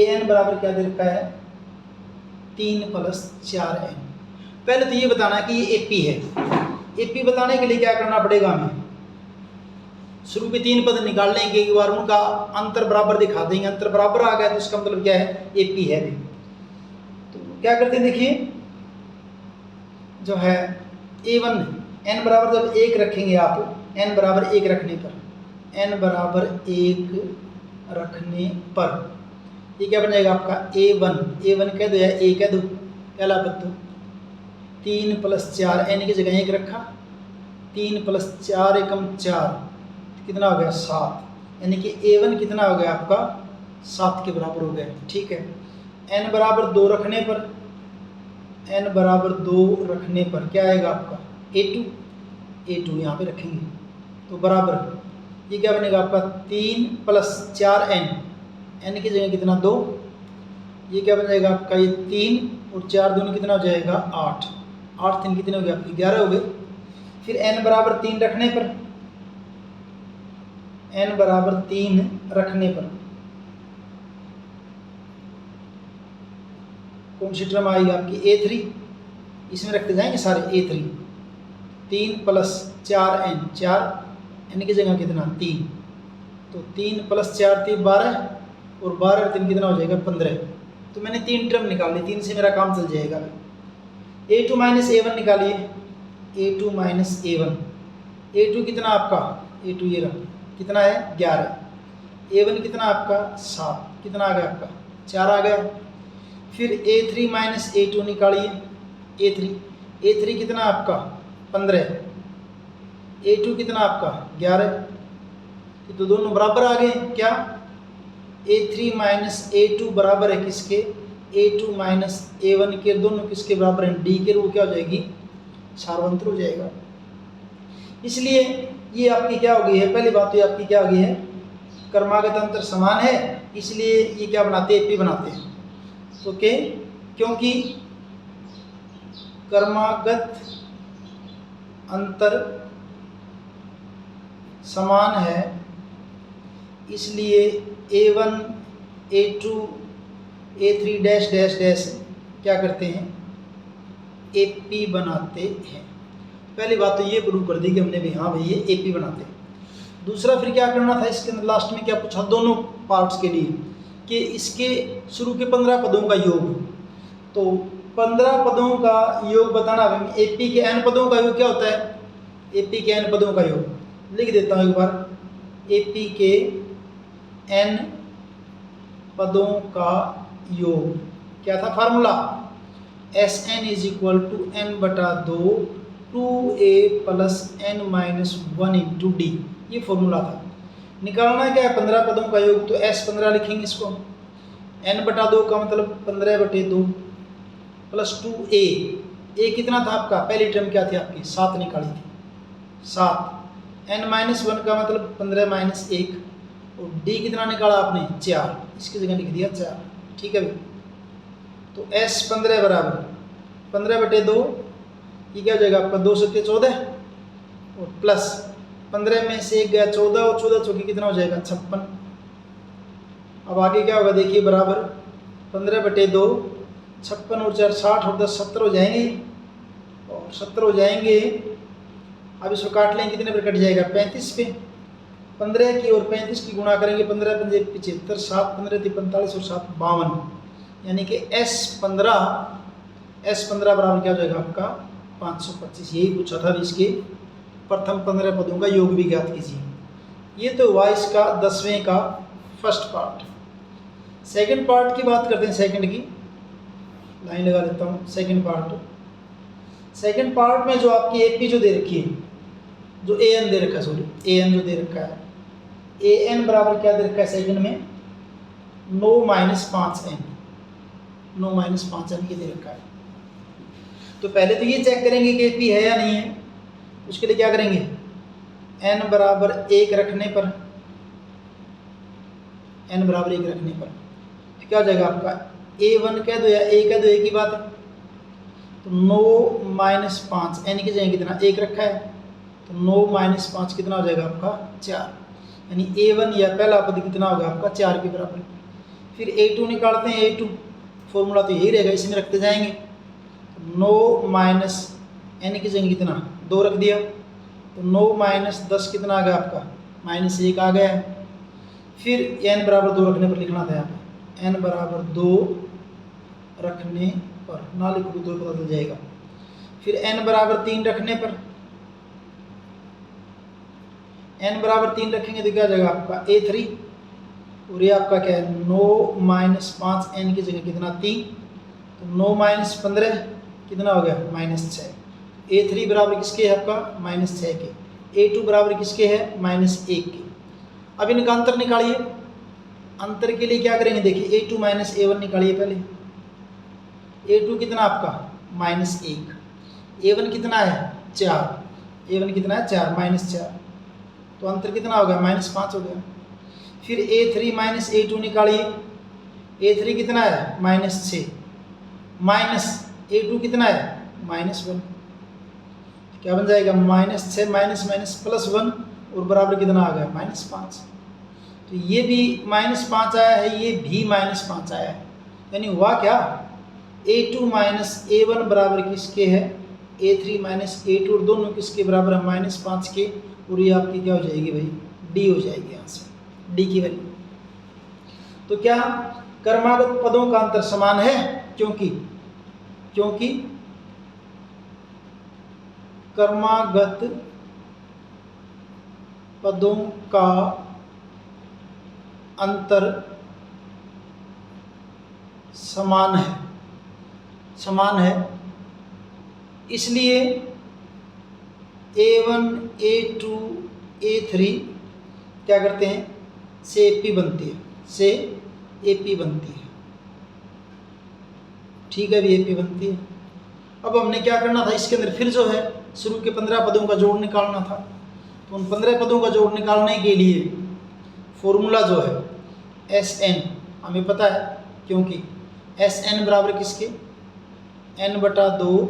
an बराबर क्या दे रखा है, 3 + 4n। पहले तो ये बताना है कि ये AP है। AP बताने के लिए क्या करना पड़ेगा हमें, शुरू के 3 पद निकाल लेंगे, एक बार उनका अंतर बराबर दिखा देंगे, अंतर बराबर आ गया तो इसका मतलब क्या है, AP है भी। तो क्या करते हैं देखिए, जो है a1 n बराबर जब 1 रखेंगे आप, n बराबर 1 रखने पर, n बराबर 1 रखने पर ये क्या बन जाएगा आपका a1 कह दो या a कह दो, पहला पद तो 3 + 4, n की जगह 1 रखा, 3 + 4 एकम 4, कितना हो गया 7, यानी कि a1 कितना हो गया आपका 7 के बराबर हो गया, ठीक है। n बराबर 2 रखने पर, n बराबर 2 रखने पर क्या आएगा आपका a2 यहाँ पे रखेंगे, तो बराबर ये क्या बनेगा आपका 3 + 4n, n की जगह कितना 2, ये क्या बन जाएगा आपका ये 3 और 4 दूनी कितना हो जाएगा 8, 8 3 कितने हो गए आपके 11 हो गए। फिर n बराबर 3 रखने पर, n बराबर 3 रखने पर कौन सी टर्म आएगी आपकी a3, इसमें रखते जाएंगे सारे a3, 3 + 4n, 4 n की जगह कितना 3, तो 3 + 4 3 12 और 12 और 3 कितना हो जाएगा 15। तो मैंने 3 टर्म निकाली, 3 से मेरा काम चल जाएगा। a2 - a1 निकालिए, a2 - a1, a2 कितना आपका, a2 ये रहा कितना है 11, a1 कितना आपका 7, कितना आ गया आपका 4 आ गया। फिर a3 - a2 निकालिए, a3 कितना आपका 15, a2 कितना आपका 11, तो दोनों बराबर आ गए क्या, a3 - a2 बराबर है किसके, a2 - a1 के, दोनों किसके बराबर हैं, d के, वो क्या हो जाएगी सार्वंत्र हो जाएगा। इसलिए ये आपकी क्या हो गई है, पहली बात तो ये आपकी क्या हो गई है, क्रमागत अंतर समान है, इसलिए ये क्या बनाते हैं, AP बनाते हैं। ओके, क्योंकि क्रमागत अंतर समान है, इसलिए A1 A2 A3 dash dash dash क्या करते हैं, AP बनाते हैं। पहली बात तो ये प्रूव कर दी कि हमने भी, हाँ भाई ये AP बनाते हैं। दूसरा फिर क्या करना था, इसके अंदर लास्ट में क्या पूछा दोनों पार्ट्स के लिए कि इसके शुरू के 15 पदों का योग। तो 15 पदों का योग बताना, AP के n पदों का योग क्या होता है, AP के n पदों का योग लिख देता हूँ एक बार। AP के n पदों का योग क्या था formula, Sn is equal to n/2 2a plus n minus 1 into d, ये फॉर्मूला था। निकालना क्या है 15 पदों का योग, तो S15 लिखेंगे इसको, n/2 का मतलब 15/2 प्लस 2a, a कितना था आपका, पहली टर्म क्या थी आपकी 7 निकाली थी 7, n माइनस 1 का मतलब 15 माइनस 1, और d कितना निकाला आपने 4, इसकी जगह लिख दिया 4, ठीक है भाई। तो S15 बराबर 15/2, ये क्या हो जाएगा आपका 2 7 14, और प्लस 15 में से 1 गया 14, और 14 चौकी कितना हो जाएगा 56। अब आगे क्या होगा देखिए, बराबर 15/2 56 और 4 60 और 10 70 हो जाएंगे, और 70 हो जाएंगे। अब इसको काट लेंगे, कितने पर कट जाएगा 35 पे, 15 की और 35 की गुणा करेंगे, 15 पंजे 75, 7 15 × 45 और 7 52, यानी कि S15 बराबर क्या हो जाएगा आपका 525। यही पूछा था इसके प्रथम 15 पदों का योग भी ज्ञात कीजिए। ये तो हुआ इसका 10वें का फर्स्ट पार्ट। सेकंड पार्ट की बात करते हैं, सेकंड की लाइन लगा लेता हूँ। सेकंड पार्ट में जो आपकी AP जो दे रखी है, जो AN दे रखा है, सॉरी AN जो दे रखा है, AN बराबर क्या दे रखा है सेकंड में 9 - 5n, 9 - 5n ये दे रखा है। तो पहले तो ये चेक करेंगे कि AP है या नहीं है। उसके लिए क्या करेंगे, n बराबर 1 रखने पर, n बराबर 1 रखने पर क्या हो जाएगा आपका A1 कह दो या A कह दो, एक ही बात है। तो 9 - 5 n की जगह कितना 1 रखा है, तो 9 - 5 कितना हो जाएगा आपका 4, यानी A1 या पहला पद कितना होगा आपका 4 के बराबर। फिर A2 निकालते हैं, A2 फॉर्मूला तो यही रहेगा, इसमें रखते जाएंगे। 9 - n की जगह कितना 2 रख दिया, तो 9 - 10 कितना आ गया आपका -1 आ गया। फिर n बराबर 2 रखने पर लिखना था यहाँ पे, n बराबर 2 रखने पर, ना लिखो तो पता चल जाएगा। फिर n बराबर 3 रखने पर, n बराबर 3 रखेंगे तो क्या हो जाएगा आपका A3, और ये आपका क्या है 9 - 5n की जगह कितना 3, तो 9 - 15 कितना हो गया -6। A3 बराबर किसके है आपका -6 के, A2 बराबर किसके है -1 के। अब इनका अंतर निकालिए। अंतर के लिए क्या करेंगे देखिए, A2 - A1 निकालिए पहले। A2 कितना आपका -1, A1 कितना है 4, A1 कितना है 4 -4, तो अंतर कितना हो गया -5 हो गया। फिर A3 - A2 निकालिए, A3 कितना है -6, माइनस A2 कितना है -1, क्या बन जाएगा -6 माइनस +1, और बराबर कितना आ गया -5। तो ये भी -5 आया है, ये भी -5 आया है, यानी हुआ क्या A2 - A1 बराबर किसके है A3 - A2, और दोनों किसके बराबर है -5 के, और ये आपकी क्या हो जाएगी भाई D हो जाएगी, यहाँ से D की वैल्यू। तो क्या कर्मागत पदों का अंतर समान है, क्योंकि कर्मागत पदों का अंतर समान है, इसलिए A1 A2 A3 क्या करते हैं से AP बनती है, ठीक है भी AP बनती है। अब हमने क्या करना था, इसके अंदर फिर जो है शुरू के 15 पदों का जोड़ निकालना था। तो उन 15 पदों का जोड़ निकालने के लिए फॉर्मूला जो है Sn हमें पता है, क्योंकि Sn बराबर किसके n/2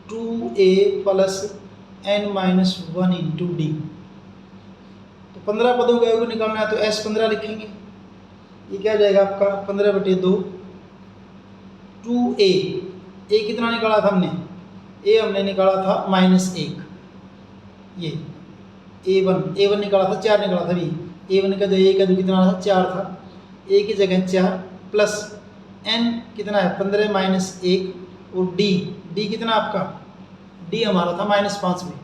2a plus n - 1 into D. तो 15 पदों का योग निकालना है तो S15 लिखेंगे। ये क्या हो जाएगा आपका 15/2 2a। ए कितना निकाला था हमने, ए हमने निकाला था -1। ये a1 निकाला था, 4 निकाला था भी। a1 का जो ए का जो कितना था 4 था, ए की जगह 4 प्लस n कितना है 15 -1 और d कितना आपका, d हमारा था -5 में।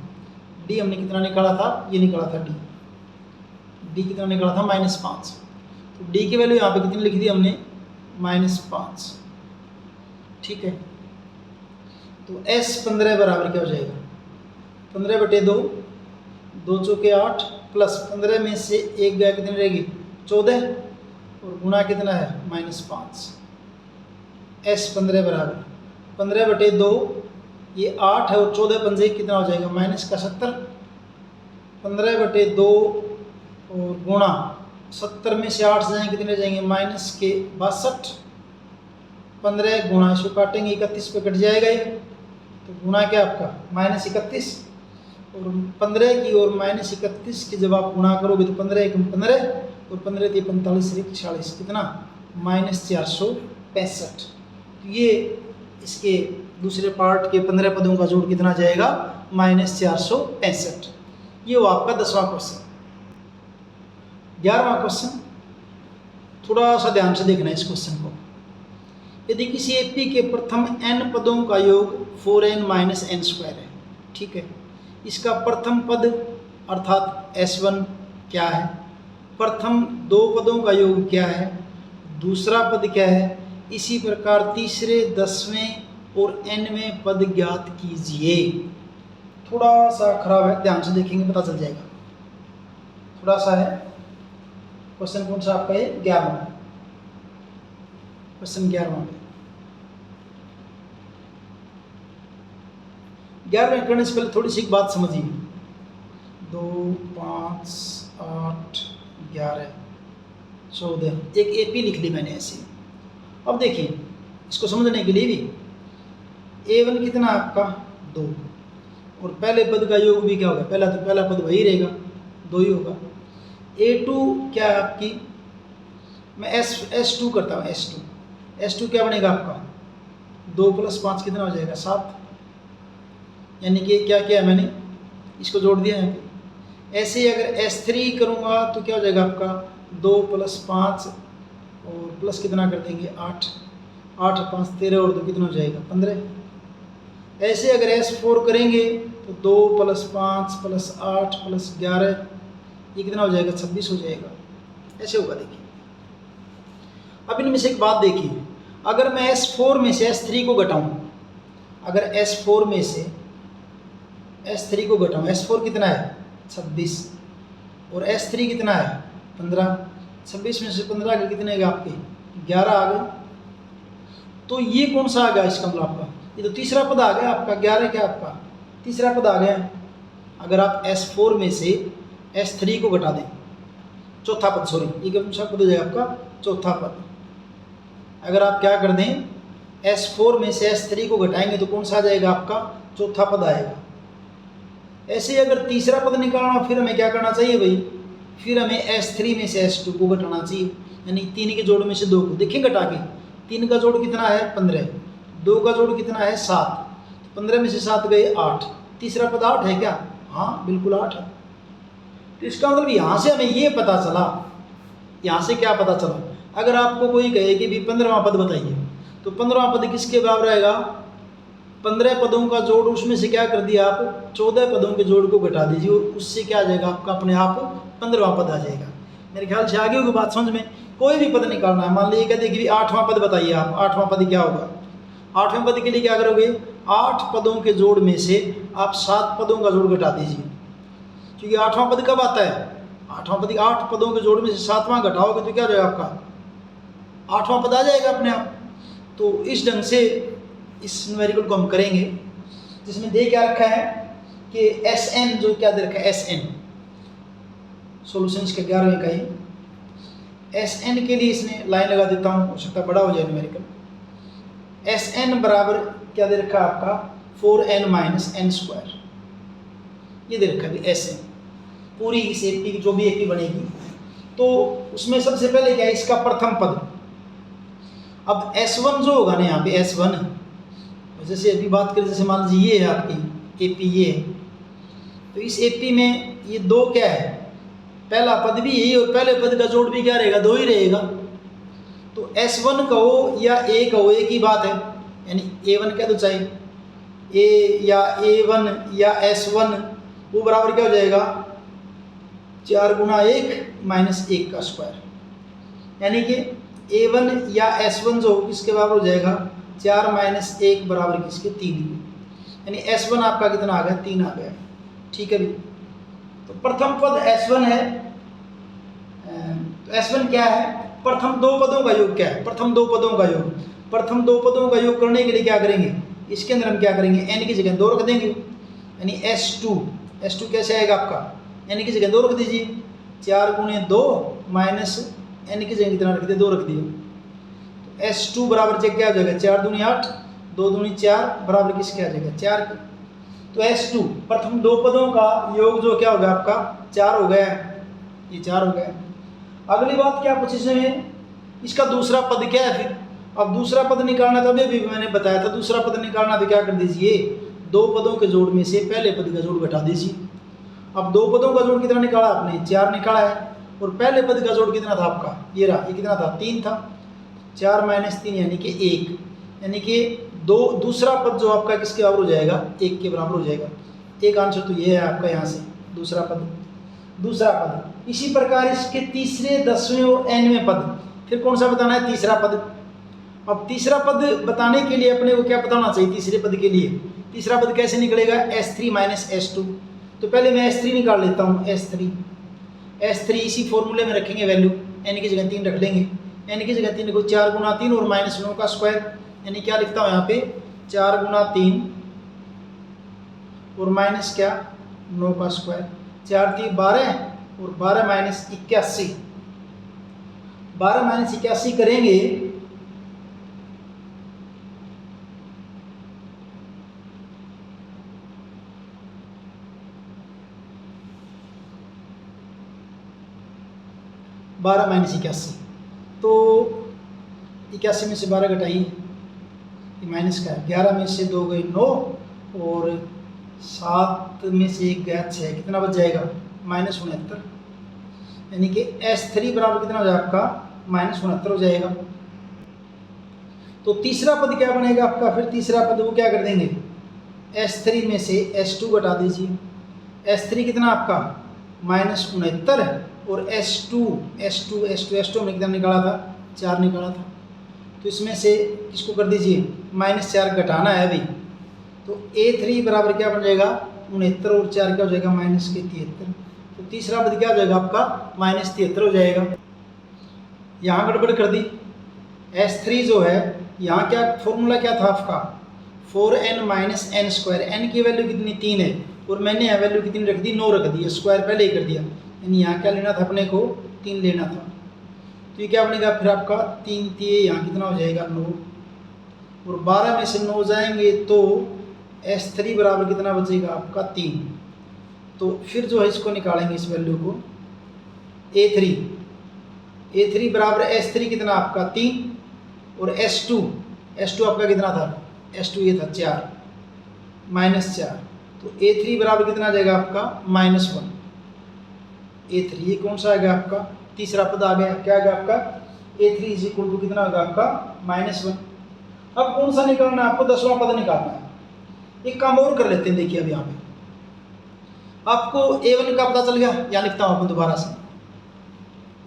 d हमने कितना निकाला था, ये निकाला था d कितना निकाला था -5। तो d की वैल्यू यहाँ पे कितनी लिख दी हमने -5। ठीक है, तो S15 बराबर क्या हो जाएगा 15/2 2 चौके 8 प्लस 15 में से 1 गया कितनी रहेगी 14 और गुणा कितना है -5। S15 बराबर 15/2 ये 8 है और 14 पंजे कितना हो जाएगा -70। 15/2 और गुणा 70 में से 8 जाएंगे कितने जाएंगे -62। 15 गुणा इसको काटेंगे 31 पे कट जाएगा ये, तो गुणा क्या आपका -31 और 15 की और -31 की जब आप गुणा करोगे तो 15 1 15 और 15 3 45 46 कितना -465। तो ये इसके दूसरे पार्ट के 15 पदों का जोड़ कितना जाएगा -465। ये वो आपका 10वां क्वेश्चन। 11वां क्वेश्चन थोड़ा सा ध्यान से देखना है इस क्वेश्चन को। यदि किसी एपी के प्रथम n पदों का योग 4n - n² है, ठीक है, इसका प्रथम पद अर्थात S1 क्या है, प्रथम 2 पदों का योग क्या है, दूसरा पद क्या है, इसी प्रकार तीसरे 10वें और nवें पद ज्ञात कीजिए। थोड़ा सा खराब है, ध्यान से देखेंगे पता चल जाएगा। थोड़ा सा है क्वेश्चन, कौन सा आपका है 11वां क्वेश्चन। 11वें करने से पहले थोड़ी सी एक बात समझिए। 2 5 8 11 14 एक एपी लिख ली मैंने ऐसे। अब देखिए इसको समझने के लिए भी A1 कितना आपका 2 और पहले पद का योग भी क्या होगा, पहला पद वही रहेगा 2 ही होगा। A2 क्या है आपकी, मैं S2 करता हूँ। S2 क्या बनेगा आपका 2 + 5 कितना हो जाएगा 7, यानी कि क्या किया मैंने इसको जोड़ दिया यहाँ पे। ऐसे ही अगर S3 करूँगा तो क्या हो जाएगा आपका 2 + 5 और प्लस कितना कर देंगे 8 8 5 13 और 2 कितना हो जाएगा 15। ऐसे अगर S4 करेंगे तो 2 + 5 + 8 + 11 ये कितना हो जाएगा 26 हो जाएगा। ऐसे होगा। देखिए अब इनमें से एक बात देखिए, अगर मैं S4 में से S3 को घटाऊँ, अगर S4 में से S3 को घटाऊँ, S4 कितना है 26 और S3 कितना है 15, 26 में से 15 के कितने गए आपके 11 आ गए। तो ये कौन सा आ गया इसका मतलब आपका, ये तो तीसरा पद आ गया आपका। 11 क्या आपका तीसरा पद आ गया। अगर आप S4 में से S3 को घटा दें, चौथा पद, सॉरी ये कौन सा पद हो जाएगा आपका चौथा पद। अगर आप क्या कर दें S4 में से S3 को घटाएंगे तो कौन सा आ जाएगा आपका चौथा पद आएगा। ऐसे ही अगर तीसरा पद निकालना हो फिर हमें क्या करना चाहिए भाई, फिर हमें S3 में से S2 को घटाना चाहिए, यानी 3 के जोड़ में से 2 को देखें घटा के। 3 का जोड़ कितना है 15, 2 का जोड़ कितना है 7, 15 में से 7 गए 8, तीसरा पद 8 है क्या, हाँ बिल्कुल 8 है। तो इसका मतलब यहाँ से हमें ये पता चला, यहाँ से क्या पता चला, अगर आपको कोई कहे कि भी 15वां पद बताइए तो 15वां पद किसके बराबर आएगा, 15 पदों का जोड़ उसमें से क्या कर दिया आप 14 पदों के जोड़ को घटा दीजिए और उससे क्या आ जाएगा आपका अपने आप 15वां पद आ जाएगा। मेरे ख्याल से आगे होगी बात समझ में। कोई भी पद निकालना है, मान लीजिए कहते कि 8वां पद बताइए आप, 8वां पद क्या होगा। 8वें पद के लिए क्या करोगे, 8 पदों के जोड़ में से आप 7 पदों का जोड़ घटा दीजिए, क्योंकि 8वां पद कब आता है, 8वां पद 8 पदों के जोड़ में से 7वां घटाओगे तो क्या हो जाएगा आपका 8वां पद आ जाएगा अपने आप। तो इस ढंग से इस न्यूमेरिकल को हम करेंगे, जिसमें दे क्या रखा है कि Sn, जो क्या दे रखा है Sn, सॉल्यूशंस के 11वें का ही Sn के लिए इसने लाइन लगा देता हूँ, हो सकता है बड़ा हो जाए न्यूमेरिकल। Sn बराबर क्या दे रखा है आपका 4n - n², ये दे रखा है Sn। पूरी इस एपी की जो भी एपी बनेगी, तो उसमें सबसे पहले क्या है, इसका प्रथम पद। अब S1 जो होगा ना यहाँ पे S1, जैसे अभी बात करें, जैसे मान लीजिए ये है आपकी एपी, ये है, तो इस एपी में ये दो क्या है, पहला पद भी यही और पहले पद का जोड़ भी क्या रहेगा, दो ही रहेगा। तो S1 कहो या A कहो एक ही बात है, यानी A1 कह दो चाहे A या A1 या S1, वो बराबर क्या हो जाएगा, 4 गुना 1 माइनस 1 का स्क्वायर, यानी कि A1 या S1 जो किसके बराबर हो जाएगा, 4 माइनस 1 बराबर किसके, 3 के, यानी S1 आपका कितना आ गया, 3 आ गया। ठीक है भी, तो प्रथम पद S1 है। तो S1 क्या है, प्रथम दो पदों का योग क्या है, प्रथम दो पदों का योग। प्रथम दो पदों का योग करने के लिए क्या करेंगे, इसके अंदर हम क्या करेंगे, n की जगह 2 रख देंगे, यानी S2 कैसे आएगा आपका, n की जगह 2 रख दीजिए, 4 गुणे 2 माइनस n की जगह कितना रख दिया, 2 रख दिया, तो S2 बराबर चेक क्या हो जाएगा, 4 दूनी 8, 2 दूनी 4 बराबर किसके आ जाएगा, 4 के। तो S2 प्रथम दो पदों का योग जो क्या होगा आपका, 4 हो गया, ये 4 हो गया। अगली बात क्या पूछी इसमें, इसका दूसरा पद क्या है फिर। अब दूसरा पद निकालना था, अभी मैंने बताया था, दूसरा पद निकालना तो क्या कर दीजिए, दो पदों के जोड़ में से पहले पद का जोड़ घटा दीजिए। अब दो पदों का जोड़ कितना निकाला आपने, 4 निकाला है, और पहले पद का जोड़ कितना था आपका, ये रहा, ये कितना था, 3 था, 4 माइनस 3 यानी कि 1, यानी कि दूसरा पद जो आपका किसके बराबर हो जाएगा, 1 के बराबर हो जाएगा। एक आंसर तो ये है आपका यहाँ से दूसरा पद। इसी प्रकार इसके तीसरे, 10वें और 9वें पद, फिर कौन सा बताना है, तीसरा पद। अब तीसरा पद बताने के लिए अपने को क्या पता होना चाहिए, तीसरे पद के लिए तीसरा पद कैसे निकलेगा, S3 माइनस S2। तो पहले मैं S3 निकाल लेता हूँ, S3 इसी फॉर्मूले में रखेंगे, वैल्यू n की जगह 3 रख लेंगे, n की जगह 3 को 4 गुना 3 और माइनस 9 का स्क्वायर, यानी क्या लिखता हूँ यहाँ पे, 4 गुना 3 और माइनस क्या, 9 का स्क्वायर, 4 3 12 और 12 माइनस 81, 12 माइनस 81 करेंगे, बारह माइनस 81, तो 81 में से 12 घटाइए, माइनस का 11 में से 2 गए 9 और 7 में से 1 गया 6, कितना बच जाएगा, माइनस 69, यानी कि S3 बराबर कितना हो जाएगा आपका, माइनस 69 हो जाएगा। तो तीसरा पद क्या बनेगा आपका, फिर तीसरा पद वो क्या कर देंगे, S3 में से S2 घटा दीजिए, S3 कितना आपका, माइनस 69, और S2 में कितना निकाला था, 4 निकाला था, तो इसमें से किसको कर दीजिए, -4 घटाना है अभी, तो A3 बराबर क्या बन जाएगा, 69 और 4 क्या हो जाएगा, -73। तो तीसरा पद क्या हो जाएगा आपका, -73 हो जाएगा। यहाँ गड़बड़ कर दी, S3 जो है यहाँ क्या फॉर्मूला क्या था आपका, 4n minus n square, n की वैल्यू कितनी, 3 है, और मैंने यहाँ वैल्यू कितनी रख दी, 9 रख दी, स्क्वायर पहले ही कर दिया, यानी यहाँ क्या लेना था अपने को, 3 लेना था। तो ये क्या बनेगा फिर आपका, 3 3 यहाँ कितना हो जाएगा, 9, और 12 में से 9 जाएंगे तो S3 बराबर कितना बचेगा आपका, 3। तो फिर जो है इसको निकालेंगे, इस वैल्यू को, A3 बराबर S3 कितना आपका, 3, और S2 आपका कितना था, S2 ये था 4, -4, तो A3 बराबर कितना आ जाएगा आपका, -1। A3 ये कौन सा आ गया आपका, तीसरा पद आ गया, क्या आ गया आपका, A3 इज इक्वल टू कितना होगा आपका, -1। अब कौन सा निकालना है आपको, 10वां पद निकालना है। एक काम और कर लेते हैं, देखिए अब यहाँ पे आपको A1 का पता चल गया, यहाँ लिखता हूँ आपको दोबारा से,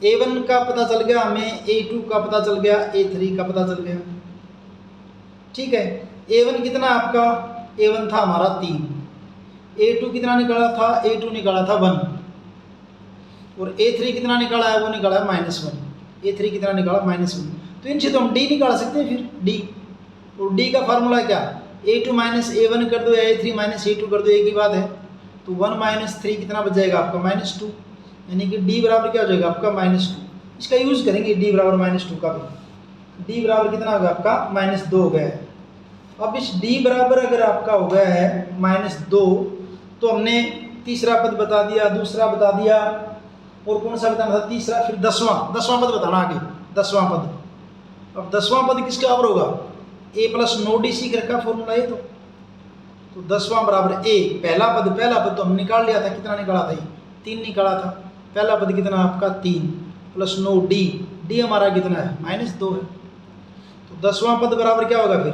A1 का पता चल गया हमें, A2 का पता चल गया, A3 का पता चल गया, ठीक है। A1 कितना आपका, A1 था हमारा 3, A2 कितना निकाला था, A2 निकाला था 1, और A3 कितना निकाला है, वो निकाला है -1, A3 कितना निकाला, -1। तो इनसे तो हम D निकाल सकते हैं, फिर D, और D का फार्मूला क्या, A2 माइनस A1 कर दो या A3 माइनस A2 कर दो, एक ही बात है। तो 1 - 3 कितना बच जाएगा आपका, -2, यानी कि D बराबर क्या हो जाएगा आपका, -2। इसका यूज़ करेंगे D बराबर -2 का भी, D बराबर कितना होगा आपका, -2 हो गया है। अब इस D बराबर अगर आपका हो गया है -2, तो हमने तीसरा पद बता दिया, दूसरा बता दिया, और कौन सा बताना था? तीसरा, फिर दसवां पद बताना आगे, 10वां पद। अब 10वां पद किसके बराबर होगा? a प्लस नो डी सीख रखा फॉर्मूला ये तो 10वां बराबर a, पहला पद तो हम निकाल लिया था, कितना निकाला था? 3 निकाला था। पहला पद कितना आपका? 3 प्लस नो डी हमारा कितना है? -2 है। तो 10वां पद बराबर क्या होगा फिर?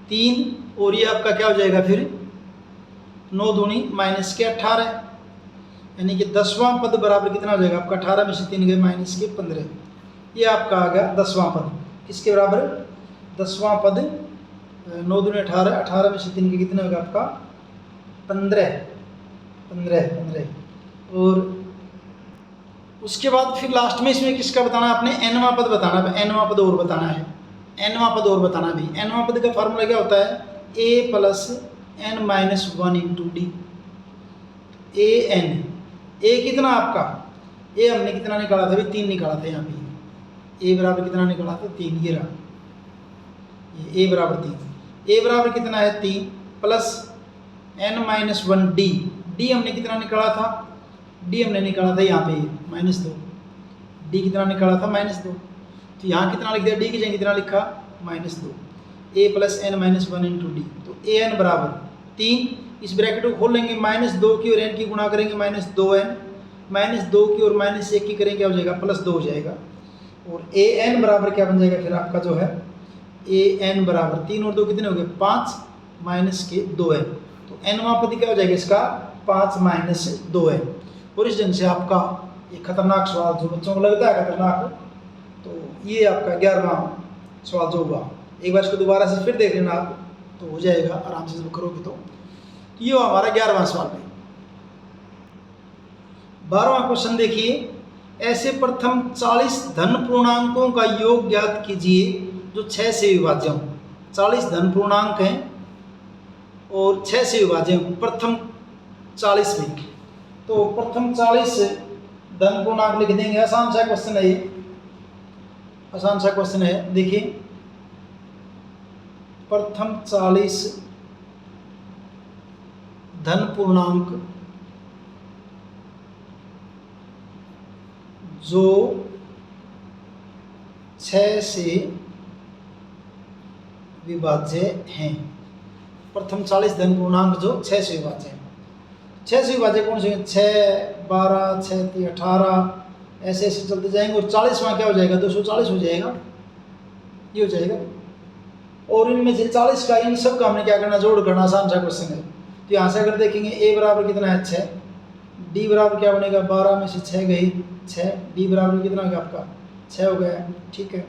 3, और ये आपका क्या हो जाएगा फिर? 9 दूनी -18, यानी कि 10वां पद बराबर कितना हो जाएगा आपका? 18 में से 3 गए -15। ये आपका आ गया 10वां पद। किसके बराबर? 10वां पद 9 दूनी 18, 18 में से 3 के कितने होगा आपका? 15। और उसके बाद फिर लास्ट में इसमें किसका बताना है आपने? nवां पद बताना है। nवां पद और बताना है, nवां पद और बताना भी। nवां पद का फार्मूला क्या होता है? a plus n-1 into D. a कितना आपका? a हमने कितना निकाला था? 3 निकाला था यहाँ पे। a बराबर कितना निकाला था? 3। ये रहा, ये a बराबर 3। a बराबर कितना है? 3 प्लस n-1 डी हमने कितना निकाला था? डी हमने निकाला था यहाँ पे -2। डी कितना निकाला था? -2। तो यहाँ कितना लिख दिया? डी की जगह कितना लिखा? -2। a plus n-1 into D. तो a n बराबर 3, इस ब्रैकेट को खोल लेंगे, -2 की और n की गुणा करेंगे -2n, -2 की और -1 की करेंगे क्या हो जाएगा? +2 हो जाएगा। और a n बराबर क्या बन जाएगा फिर आपका जो है? a n बराबर 3 और 2 कितने हो गए? 5 माइनस के 2n। तो nवां पद क्या हो जाएगा इसका? 5 - 2n। और इस ढंग से आपका ये खतरनाक सवाल जो बच्चों को लगता है खतरनाक, तो ये आपका 11वां सवाल जो होगा, एक बार इसको दोबारा से फिर देख लेना आप, तो हो जाएगा आराम से जब करोगे तो। ये हमारा 11वां सवाल है। 12वां क्वेश्चन देखिए, ऐसे प्रथम 40 धन पूर्णांकों का योग ज्ञात कीजिए जो 6 से विभाज्य हों। 40 धन पूर्णांक हैं और 6 से विभाज्य हों प्रथम 40 में। तो प्रथम 40 धन पूर्णांक लिख देंगे। आसान सा क्वेश्चन है ये, आसान सा क्वेश्चन है। देखिए, प्रथम 40 धन पूर्णांक जो 6 से विभाज्य हैं। प्रथम 40 धन पूर्णांक जो 6 से विभाज्य हैं। 6 से विभाज्य कौन से? 6, 12, 6, 3, 18, ऐसे ऐसे चलते जाएंगे। और 40वां क्या हो जाएगा? 240 हो जाएगा, ये हो जाएगा। और इनमें से 40 का इन सब का हमने क्या करना? जोड़ करना। आसान सा क्वेश्चन है। तो यहाँ से अगर देखेंगे a बराबर कितना है? 6। d बराबर क्या बनेगा? 12 में से 6 गई 6। d बराबर कितना होगा आपका? 6 हो गया, ठीक है।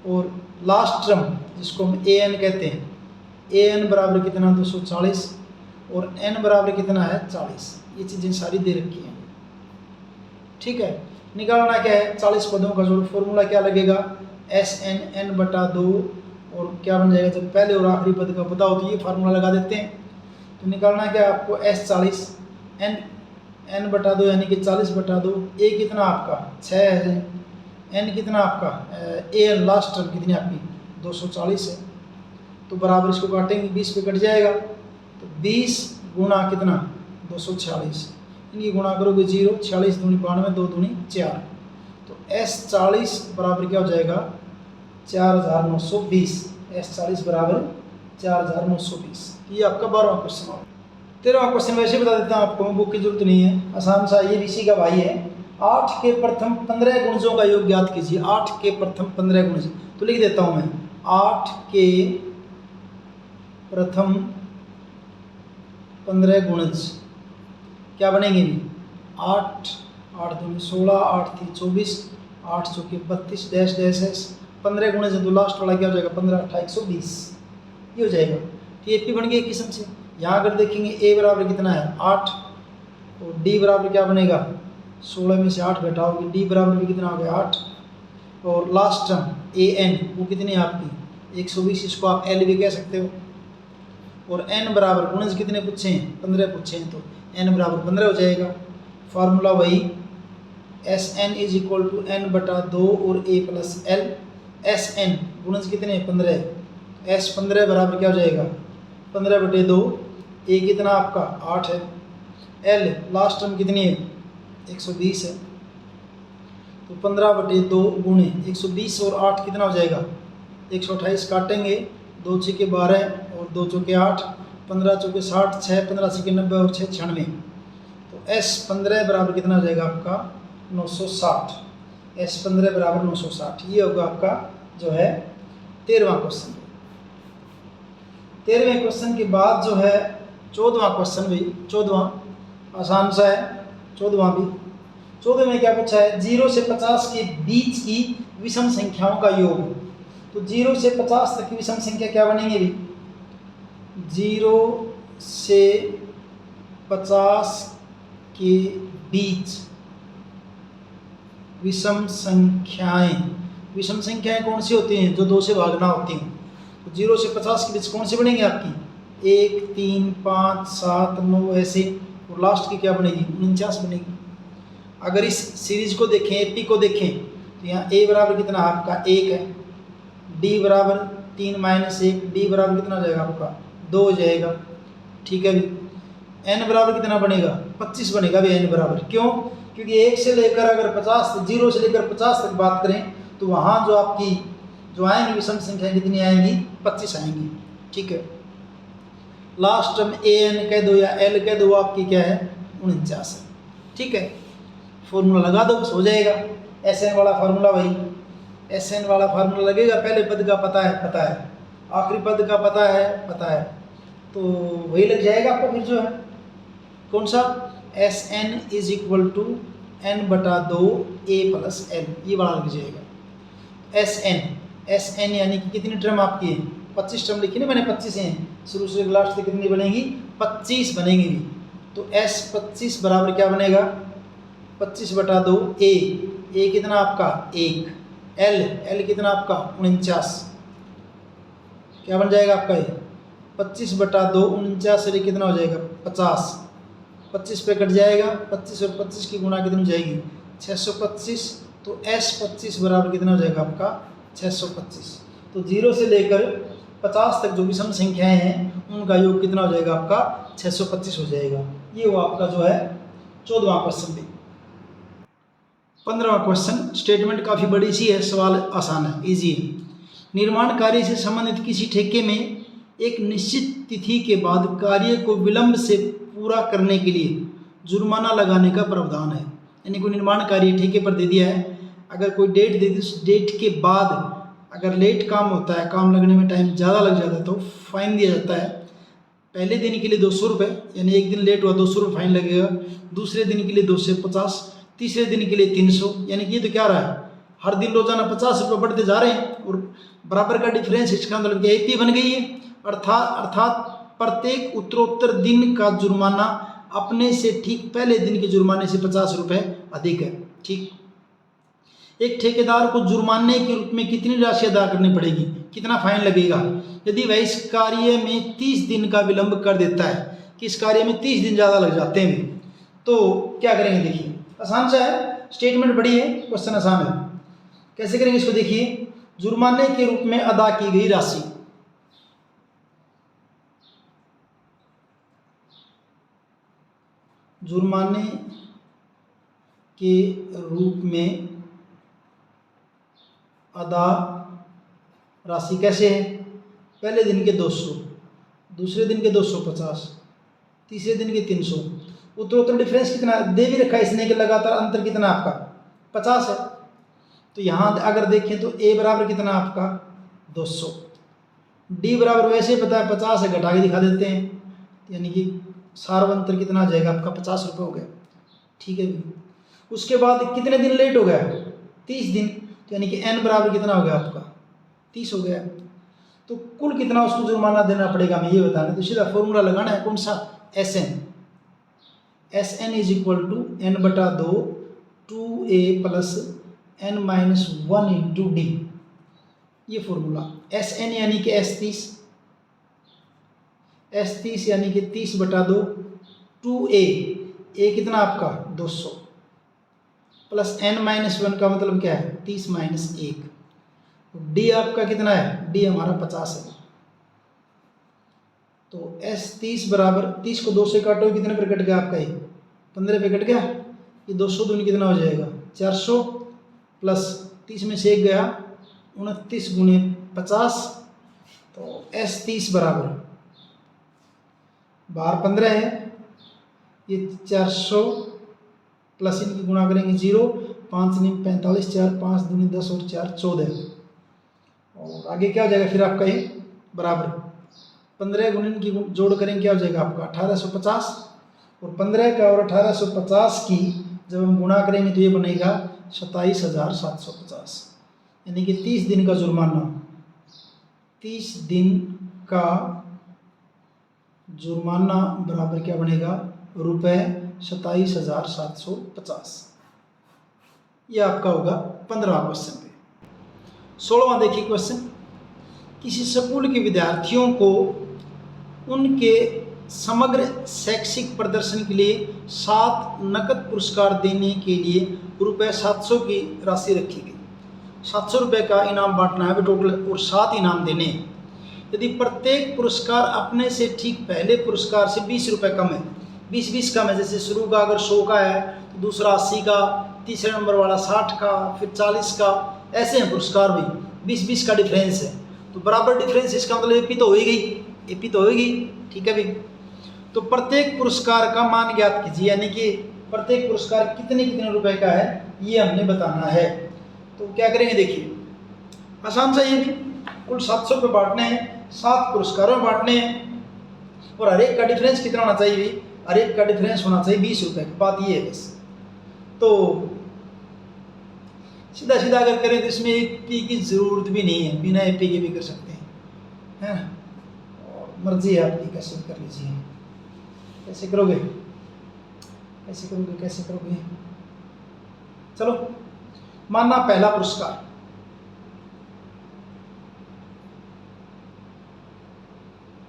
और लास्ट टर्म जिसको हम an कहते हैं, an बराबर कितना? 240। और n बराबर कितना है? 40। ये चीज़ें सारी दे रखी हैं, ठीक है। निकालना क्या है? 40 पदों का जोड़। फॉर्मूला क्या लगेगा? SN n/2। और क्या बन जाएगा? जब पहले और आखिरी पद का पता हो तो ये फार्मूला लगा देते हैं। तो निकालना क्या है आपको? S40 n/2 यानी कि 40/2। a कितना आपका? 6 है। n कितना आपका? an लास्ट टर्म कितनी आपकी? 240 है। तो बराबर इसको काटेंगे, 20 पे कट जाएगा। तो 20 गुणा कितना? 246। इनकी गुणा करोगे 0, 46 दूनी 92, 2 दूनी 4। तो S40 बराबर क्या हो जाएगा? 4920। S40 बराबर 4920। ये आपका 12वां क्वेश्चन होगा। 13वां क्वेश्चन वैसे बता देता हूँ आपको, बुक की जरूरत नहीं है, आसान सा। ये इसी का भाई है। 8 के प्रथम 15 गुणजों का योग ज्ञात कीजिए। 8 के प्रथम 15 गुणज, तो लिख देता हूँ मैं। 8 के प्रथम 15 गुणज क्या बनेंगे? 8 दूनी 16, 8 3 24, 8 चौके 32, डैश डैश डैश 15 गुणे से तो लास्ट वाला क्या हो जाएगा? 15 8 120, ये हो जाएगा। तो ये बन गया एक किस्म से। यहाँ अगर देखेंगे a बराबर कितना है? 8। और d बराबर क्या बनेगा? 16 में से 8 घटाओगे, d बराबर भी कितना हो गया? 8। और लास्ट टर्म an वो कितनी है आपकी? 120। इसको आप l भी कह सकते हो। और n बराबर गुणज कितने पूछे हैं? 15 पूछे हैं, तो n बराबर 15 हो जाएगा। फार्मूला वही Sn = n/2 और a + l। Sn गुणज कितने? 15। S 15 बराबर क्या हो जाएगा? 15/2। a कितना आपका? 8 है। एल लास्ट टर्म कितनी है 120 है, तो 15/2 गुणे 120 और 8 कितना हो जाएगा 128 काटेंगे, 2 छक्के 12 और 2 चौके 8, 15 चौके 60, 6 15 छक्के 90 और 6 96, तो S15 बराबर कितना हो जाएगा आपका 960। S15 बराबर 960, ये होगा आपका जो है 13वां क्वेश्चन। 13वें क्वेश्चन के बाद जो है 14वां क्वेश्चन भी 14वां आसान सा है। 14वां भी 14 में क्या पूछा है 0 से 50 के बीच की विषम संख्याओं का योग। तो 0 से 50 तक की विषम संख्या क्या बनेंगे भी 0 से 50 के बीच विषम संख्याएं। विषम संख्याएं कौन सी होती हैं जो 2 से भागना होती हैं। तो 0 से 50 के बीच कौन सी बनेंगी आपकी 1 3 5 7 9 ऐसे, और लास्ट की क्या बनेगी 49 बनेगी। अगर इस सीरीज को देखें एपी को देखें तो यहाँ a बराबर कितना आपका 1 है, d बराबर 3 - 1, d बराबर कितना हो जाएगा आपका 2 हो जाएगा। ठीक है भी n बराबर कितना बनेगा 25 बनेगा भी n बराबर, क्यों क्योंकि 1 से लेकर अगर 50 0 से लेकर 50 तक बात करें तो वहाँ जो आपकी जो आएंगी विषम संख्या कितनी आएंगी 25 आएंगी। ठीक है लास्ट टर्म an कह दो या l कह दो आपकी क्या है 49 है। ठीक है फॉर्मूला लगा दो बस हो जाएगा। Sn वाला फार्मूला भाई Sn वाला फार्मूला लगेगा, पहले पद का पता है, आखिरी पद का पता है, तो वही लग जाएगा आपको। फिर जो है कौन सा Sn = n/2 a + l, ये वाला लग जाएगा। Sn यानी कि कितनी टर्म आपकी है 25 टर्म लिखी ना मैंने, 25 हैं शुरू से लास्ट तक कितनी बनेगी 25 बनेंगी भी। तो S25 बराबर क्या बनेगा 25/2 a कितना आपका 1, l कितना आपका 49, क्या बन जाएगा आपका ये 25/2 49 से कितना हो जाएगा 50, 25 पे कट जाएगा, 25 और 25 की गुणा कितनी हो जाएगी 625, तो S25 बराबर कितना हो जाएगा आपका 625। तो 0 से लेकर 50 तक जो विषम संख्याएं हैं उनका योग कितना हो जाएगा आपका 625 हो जाएगा। ये वो आपका जो है 14वां क्वेश्चन भी। 15वां क्वेश्चन स्टेटमेंट काफ़ी बड़ी सी है, सवाल आसान है, इजी है। निर्माण कार्य से संबंधित किसी ठेके में एक निश्चित तिथि के बाद कार्य को विलंब से पूरा करने के लिए जुर्माना लगाने का प्रावधान है। यानी कोई निर्माण कार्य ठेके पर दे दिया है, अगर कोई डेट दे दी, उस डेट के बाद अगर लेट काम होता है, काम लगने में टाइम ज़्यादा लग जाता है तो फाइन दिया जाता है। पहले दिन के लिए 200 रुपये, यानी एक दिन लेट हुआ 200 रुपये फाइन लगेगा, दूसरे दिन के लिए 250, तीसरे दिन के लिए 300, यानी कि ये तो क्या रहा है हर दिन रोजाना 50 रुपये बढ़ते जा रहे हैं, और बराबर का डिफरेंस इसका मतलब कि AP बन गई है। अर्थात प्रत्येक उत्तरोत्तर दिन का जुर्माना अपने से ठीक पहले दिन के जुर्माने से 50 रुपये अधिक है। ठीक, एक ठेकेदार को जुर्माने के रूप में कितनी राशि अदा करनी पड़ेगी, कितना फाइन लगेगा यदि वह इस कार्य में 30 दिन का विलंब कर देता है, कि इस कार्य में 30 दिन ज़्यादा लग जाते हैं, तो क्या करेंगे। देखिए आसान सा है, स्टेटमेंट बड़ी है, क्वेश्चन आसान है। कैसे करेंगे इसको देखिए, जुर्माने के रूप में अदा की गई राशि, जुर्माने के रूप में अदा राशि कैसे है, पहले दिन के 200, दूसरे दिन के 250, तीसरे दिन के 300, उत्तरोत्तर डिफरेंस कितना दे भी रखा है इसने कि लगातार अंतर कितना आपका 50 है। तो यहाँ अगर देखें तो A बराबर कितना आपका 200, D बराबर वैसे ही पता है 50 है, घटा के दिखा देते हैं, यानी कि सार्वंतर कितना आ जाएगा आपका 50 रुपये हो गया। ठीक है भी, उसके बाद कितने दिन लेट हो गया 30 दिन, तो यानी कि N बराबर कितना हो गया आपका 30 हो गया। तो कुल कितना उसको जुर्माना देना पड़ेगा हमें ये बताना, तो सीधा फॉर्मूला लगाना है कौन सा Sn = n/2 2a + n - 1 × d, ये फॉर्मूला। Sn यानी कि S30 यानी कि 30/2, 2a कितना आपका 200 प्लस n - 1 का मतलब क्या है 30 - 1, d आपका कितना है, d हमारा 50 है। तो S30 बराबर 30 को 2 से काटो कितने पर कट गया आपका ये 15 पे कट गया, ये 200 दूनी कितना हो जाएगा 400 प्लस 30 में से 1 गया 29 गुने 50, तो S 30 बराबर बाहर 15 है, ये 400 प्लस इनकी गुणा करेंगे 0, 5 × 45, 4 5 दूनी 10 और 4 14, और आगे क्या हो जाएगा फिर आपका ये बराबर 15 गुने इनकी जोड़ करेंगे क्या हो जाएगा आपका 1850, और 15 का और 1850 की जब हम गुणा करेंगे तो ये बनेगा 27,750, यानी कि 30 दिन का जुर्माना, 30 दिन का जुर्माना बराबर क्या बनेगा रुपये 27,750। ये आपका होगा 15वां क्वेश्चन पे। 16वां देखिए क्वेश्चन, किसी स्कूल के विद्यार्थियों को उनके समग्र शैक्षिक प्रदर्शन के लिए 7 नकद पुरस्कार देने के लिए रुपये 700 की राशि रखी गई। 700 रुपये का इनाम बांटना है टोटल, और 7 इनाम देने हैं। यदि प्रत्येक पुरस्कार अपने से ठीक पहले पुरस्कार से 20 रुपये कम है, 20-20 कम है, जैसे शुरू का अगर 100 का है तो दूसरा 80 का, तीसरे नंबर वाला 60 का, फिर 40 का, ऐसे हैं पुरस्कार भी 20-20 का डिफरेंस है, तो बराबर डिफरेंस, इसका मतलब एपी तो होगी, एपी तो होगी, ठीक है भाई। तो प्रत्येक पुरस्कार का मान ज्ञात कीजिए, यानी कि प्रत्येक पुरस्कार कितने कितने रुपए का है ये हमने बताना है। तो क्या करेंगे देखिए, आसान सा, ये भी कुल 700 पे बांटने हैं, 7 पुरस्कारों में बांटने हैं, और हर एक का डिफरेंस कितना होना चाहिए भाई, हर एक का डिफरेंस होना चाहिए 20 रुपये की, बात ये है बस। तो सीधा सीधा अगर करें तो इसमें एपी की ज़रूरत भी नहीं है, बिना एपी के भी कर सकते हैं, है ना, और मर्जी है आपकी, कैसे कर लीजिए। कैसे करोगे, कैसे करोगे, कैसे करोगे, चलो मानना पहला पुरस्कार,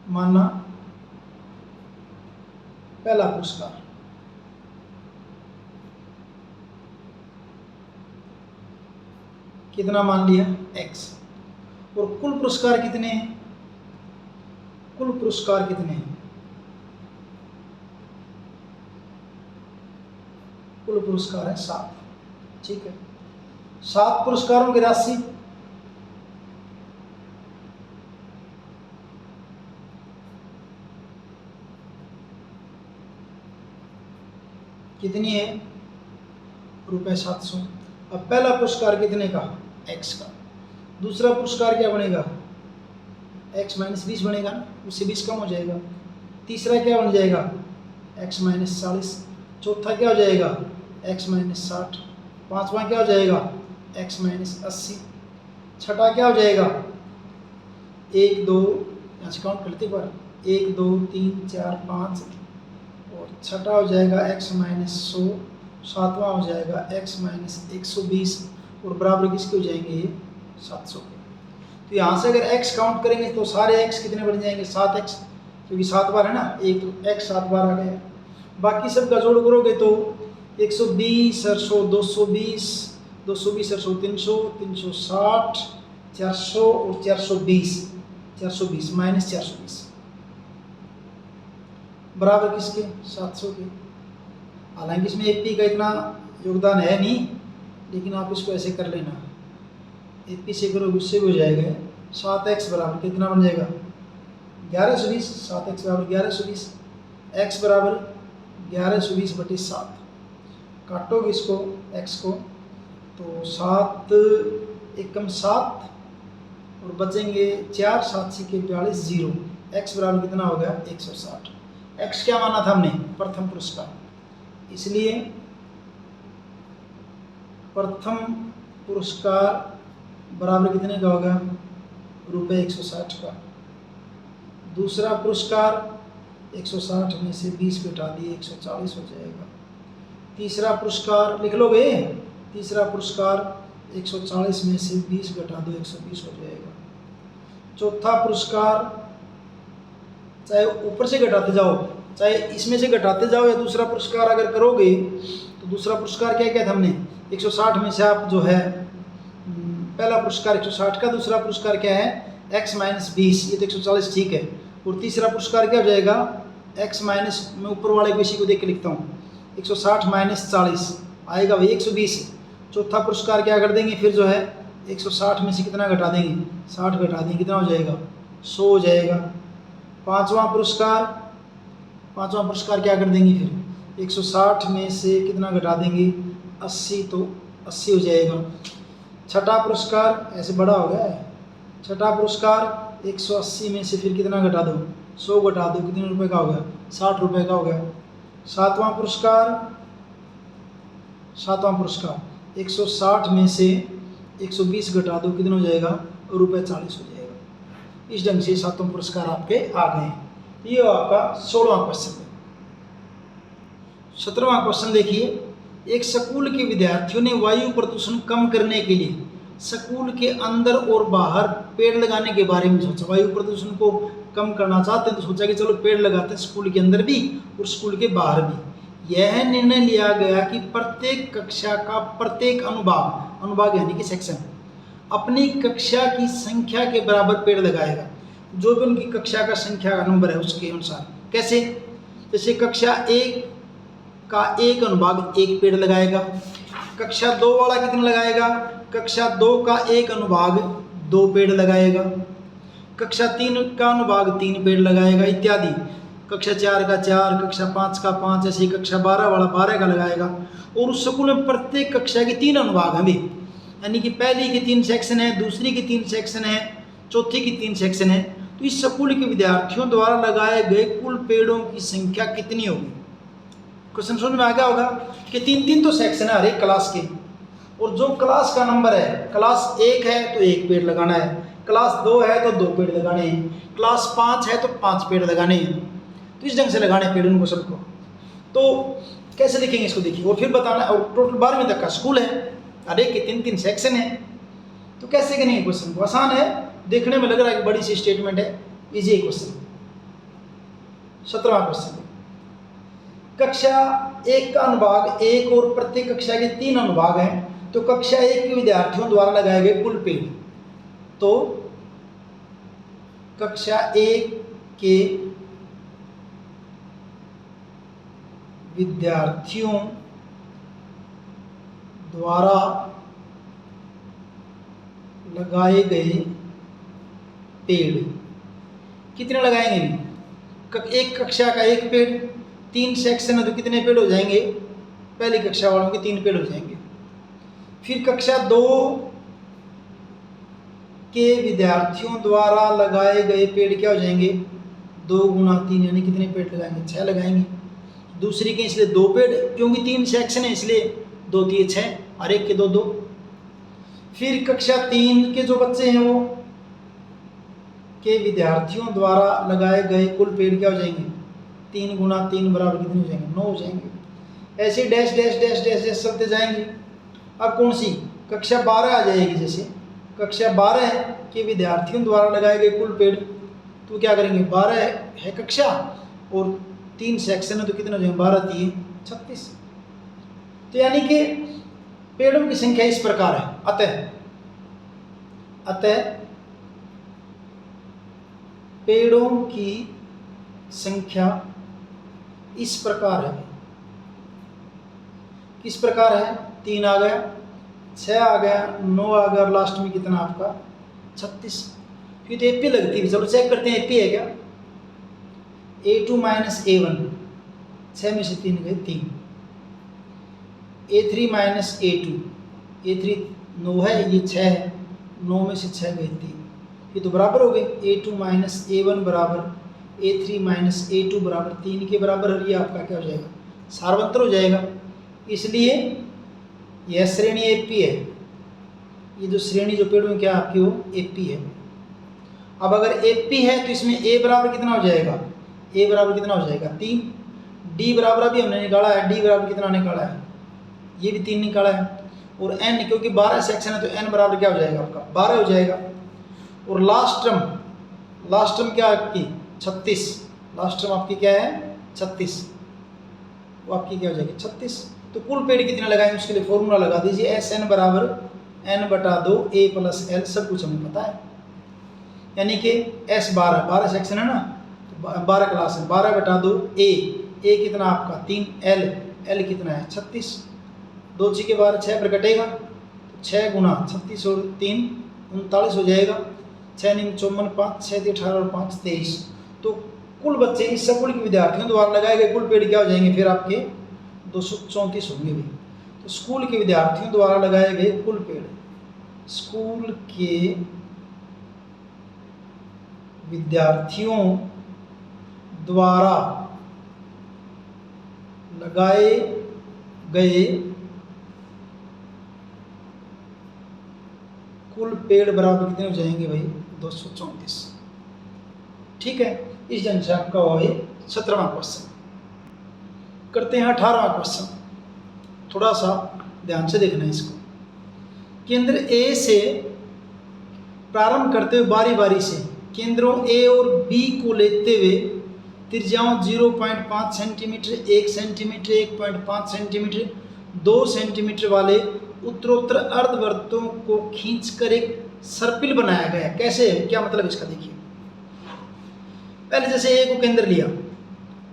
मानना पहला पुरस्कार कितना मान लिया x, और कुल पुरस्कार कितने हैं, कुल पुरस्कार कितने हैं, कुल पुरस्कार है 7, ठीक है। 7 पुरस्कारों की राशि कितनी है रुपये 700। अब पहला पुरस्कार कितने का, x का, दूसरा पुरस्कार क्या बनेगा x - 20 बनेगा ना, उससे 20 कम हो जाएगा, तीसरा क्या बन जाएगा x - 40, चौथा क्या हो जाएगा x - 60, पांचवा क्या हो जाएगा x - 80, छठा क्या हो जाएगा 1 2, यहाँ से काउंट करते पर 1 2 3 4 5, और छठा हो जाएगा x - 100, सातवां हो जाएगा x - 120, और बराबर किसके हो जाएंगे ये 700 के। तो यहाँ से अगर x काउंट करेंगे तो सारे x कितने बन जाएंगे 7x, क्योंकि 7 बार है ना, एक तो x 7 बार आ गया। बाकी सब का जोड़ करोगे तो 120 और 100 220, 220 और 100 300, 360, 400 और 420, 420 माइनस 420 बराबर किसके 700 के। हालांकि इसमें एपी का इतना योगदान है नहीं, लेकिन आप इसको ऐसे कर लेना, एपी से करोगे उससे भी हो जाएगा। 7x बराबर कितना बन जाएगा 1120, 7x बराबर 1120, x बराबर 1120/7, काटोगे इसको x को तो 7 एकम 7 और बचेंगे 4, 7 के 42, 0, x बराबर कितना हो गया 160। x क्या माना था हमने प्रथम पुरस्कार, इसलिए प्रथम पुरस्कार बराबर कितने का होगा रुपये 160 का। दूसरा पुरस्कार 160 में से 20 घटा दिए 140 हो जाएगा। तीसरा पुरस्कार लिख लोगे, तीसरा पुरस्कार 140 में से 20 घटा दो 120 हो जाएगा। चौथा पुरस्कार चाहे ऊपर से घटाते जाओ, चाहे इसमें से घटाते जाओ, या दूसरा पुरस्कार अगर करोगे तो दूसरा पुरस्कार क्या था हमने 160 में से आप जो है पहला पुरस्कार 160 का, दूसरा पुरस्कार क्या है x - 20, ये तो 140 ठीक है। और तीसरा पुरस्कार क्या हो जाएगा x माइनस, मैं ऊपर वाले को इसी को देख के लिखता हूँ, 160 माइनस 40 आएगा वही 120। चौथा पुरस्कार क्या कर देंगे फिर जो है 160 में से कितना घटा देंगे, 60 घटा देंगे, कितना हो जाएगा 100 हो जाएगा। पांचवा पुरस्कार क्या कर देंगे फिर 160 में से कितना घटा देंगे 80, तो 80 हो जाएगा। छठा पुरस्कार ऐसे बड़ा हो गया है, छठा पुरस्कार 180 में से फिर कितना घटा दो 100 घटा दो, कितने रुपए का हो गया 60 रुपए का हो गया। सातवां पुरस्कार 160 में से 120 घटा दो, कितना हो जाएगा रुपये 40 हो जाएगा। इस ढंग से सातवां पुरस्कार आपके आ गए हैं। ये आपका 16वां क्वेश्चन है। 17वां क्वेश्चन देखिए, एक स्कूल के विद्यार्थियों ने वायु प्रदूषण कम करने के लिए स्कूल के अंदर और बाहर पेड़ लगाने के बारे में सोचा। वायु प्रदूषण को कम करना चाहते हैं तो सोचा कि चलो पेड़ लगाते हैं स्कूल के अंदर भी और स्कूल के बाहर भी। यह निर्णय लिया गया कि प्रत्येक कक्षा का प्रत्येक अनुभाग यानी कि सेक्शन अपनी कक्षा की संख्या के बराबर पेड़ लगाएगा, जो भी उनकी कक्षा का संख्या का नंबर है उसके अनुसार। कैसे? जैसे कक्षा 1 का एक अनुभाग 1 पेड़ लगाएगा, कक्षा 2 वाला कितना लगाएगा, कक्षा 2 का एक अनुभाग 2 पेड़ लगाएगा, कक्षा 3 का अनुभाग 3 पेड़ लगाएगा इत्यादि। कक्षा 4 का 4, कक्षा 5 का 5, ऐसे कक्षा 12 वाला 12 का लगाएगा। और उस स्कूल में प्रत्येक कक्षा के 3 अनुभाग हैं भी, यानी कि पहली की 3 सेक्शन है, दूसरी की 3 सेक्शन है, चौथी की 3 सेक्शन है। तो इस स्कूल के विद्यार्थियों द्वारा लगाए गए कुल पेड़ों की संख्या कितनी होगी? क्वेश्चन समझ में आ गया होगा कि 3-3 तो सेक्शन है हर एक क्लास के, और जो क्लास का नंबर है, क्लास 1 है तो 1 पेड़ लगाना है, क्लास 2 है तो 2 पेड़ लगाने हैं, क्लास 5 है तो 5 पेड़ लगाने हैं। तो इस ढंग से लगाने पेड़ उनको सबको। तो कैसे लिखेंगे इसको देखिए, और फिर बताना। और टोटल 12वीं तक का स्कूल है, हर एक के 3-3 सेक्शन है। तो कैसे करेंगे क्वेश्चन को? आसान है, देखने में लग रहा है कि बड़ी सी स्टेटमेंट है, इजी है क्वेश्चन। 17वां क्वेश्चन, कक्षा 1 का अनुभाग 1 और प्रत्येक कक्षा के 3 अनुभाग हैं, तो कक्षा 1 के विद्यार्थियों द्वारा लगाए गए कुल पेड़। तो कक्षा 1 के विद्यार्थियों द्वारा लगाए गए पेड़ कितने लगाएंगे? एक कक्षा का 1 पेड़, 3 सेक्शन है तो कितने पेड़ हो जाएंगे? पहली कक्षा वालों के 3 पेड़ हो जाएंगे। फिर कक्षा 2 के विद्यार्थियों द्वारा लगाए गए पेड़ क्या हो जाएंगे? 2 गुना 3, यानी कितने पेड़ लगाएंगे? 6 लगाएंगे। दूसरी के इसलिए 2 पेड़, क्योंकि 3 सेक्शन है इसलिए 2 3 6, और एक के 2 2। फिर कक्षा 3 के जो बच्चे हैं वो के विद्यार्थियों द्वारा लगाए गए कुल पेड़ क्या हो जाएंगे? 3 गुना 3 बराबर कितने हो जाएंगे? 9 हो जाएंगे। ऐसे dash dash dash dash dash चलते जाएंगे। अब कौन सी? कक्षा 12 आ जाएगी। जैसे कक्षा 12 के विद्यार्थियों द्वारा लगाए गए कुल पेड़, तो क्या करेंगे? 12 है कक्षा और 3 सेक्शन है तो कितने हो जाएंगे? 12 3 36। तो यानी कि पेड़ों की संख्या इस प्रकार है। अतः पेड़ों की संख्या इस प्रकार है। किस प्रकार है? 3 आ गया, 6 आ गया, 9 आ गया, और लास्ट में कितना आपका? 36। फिर तो एपी लगती है, चलो चेक करते हैं एपी है क्या? A2 माइनस A1, 6 में से 3 गए 3। A3 माइनस A2, A3 9 है, ये 6 है, 9 में से 6 गए 3, ये तो बराबर हो गए। A2 माइनस A1 बराबर A3 माइनस A2 बराबर 3 के बराबर, और ये आपका क्या हो जाएगा? सार्वंतर हो जाएगा। इसलिए यह श्रेणी एपी है। ये जो श्रेणी जो पेड़ों में क्या आपकी वो एपी है। अब अगर एपी है तो इसमें A बराबर कितना हो जाएगा? A बराबर कितना हो जाएगा? 3। D बराबर अभी हमने निकाला है, D बराबर कितना निकाला है? ये भी 3 निकाला है। और N, क्योंकि 12 सेक्शन है तो N बराबर क्या हो जाएगा आपका? 12 हो जाएगा। और लास्ट टर्म क्या आपकी? 36। लास्ट टर्म आपकी क्या है? 36। वो आपकी क्या हो जाएगी? 36। तो कुल पेड़ कितने लगाएंगे उसके लिए फॉर्मूला लगा दीजिए, SN बराबर N/2 A + L, सब कुछ हमें पता है। यानी कि S 12 सेक्शन है ना, तो 12 क्लास है, 12/2 A कितना आपका? 3, एल कितना है 36, 2 × 12 6 पर कटेगा, तो 6 × 36 और 3 39 हो जाएगा, 6 × 9 = 54, 5 6 × 18 और 5 23। तो कुल बच्चे इस स्कूल के विद्यार्थियों द्वारा लगाए गए कुल पेड़ क्या हो जाएंगे फिर आपके 234 होंगे भी। तो स्कूल के विद्यार्थियों द्वारा लगाए गए कुल पेड़, स्कूल के विद्यार्थियों द्वारा लगाए गए कुल पेड़ बराबर कितने हो जाएंगे भाई 234। ठीक है, इस ढंग से आपका हुआ है 17वां क्वेश्चन। करते हैं 18वां क्वेश्चन, थोड़ा सा ध्यान से देखना है इसको। केंद्र ए से प्रारंभ करते हुए बारी बारी से केंद्रों ए और बी को लेते हुए त्रिज्याओं 0.5 सेंटीमीटर, 1 सेंटीमीटर, 1.5 सेंटीमीटर, 2 सेंटीमीटर वाले उत्तरोत्तर अर्धवृत्तों को खींचकर एक सर्पिल बनाया गया। कैसे, क्या मतलब इसका देखिए। पहले जैसे ए को केंद्र लिया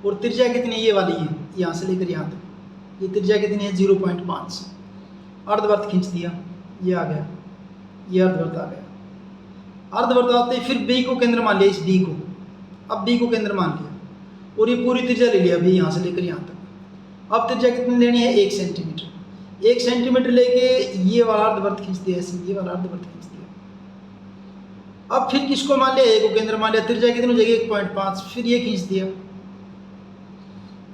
और त्रिज्या कितनी ये वाली है, यहाँ से लेकर यहाँ तक ये त्रिज्या कितनी है 0.5, अर्धवृत्त खींच दिया, ये आ गया, ये अर्धवृत्त आ गया। अर्धवृत्त आते फिर बी को केंद्र मान लिया, इस बी को, अब बी को केंद्र मान लिया और ये पूरी त्रिज्या ले लिया, अभी यहाँ से लेकर यहाँ तक। अब त्रिज्या कितनी लेनी है 1 सेंटीमीटर, 1 सेंटीमीटर लेके ये वाला अर्धवृत्त खींच दिया, ऐसे ये वाला अर्धवृत्त खींच दिया। अब फिर किसको मान लिया, ए को केंद्र मान लिया, त्रिज्या कितनी हो जाएगी 1.5, फिर ये खींच दिया।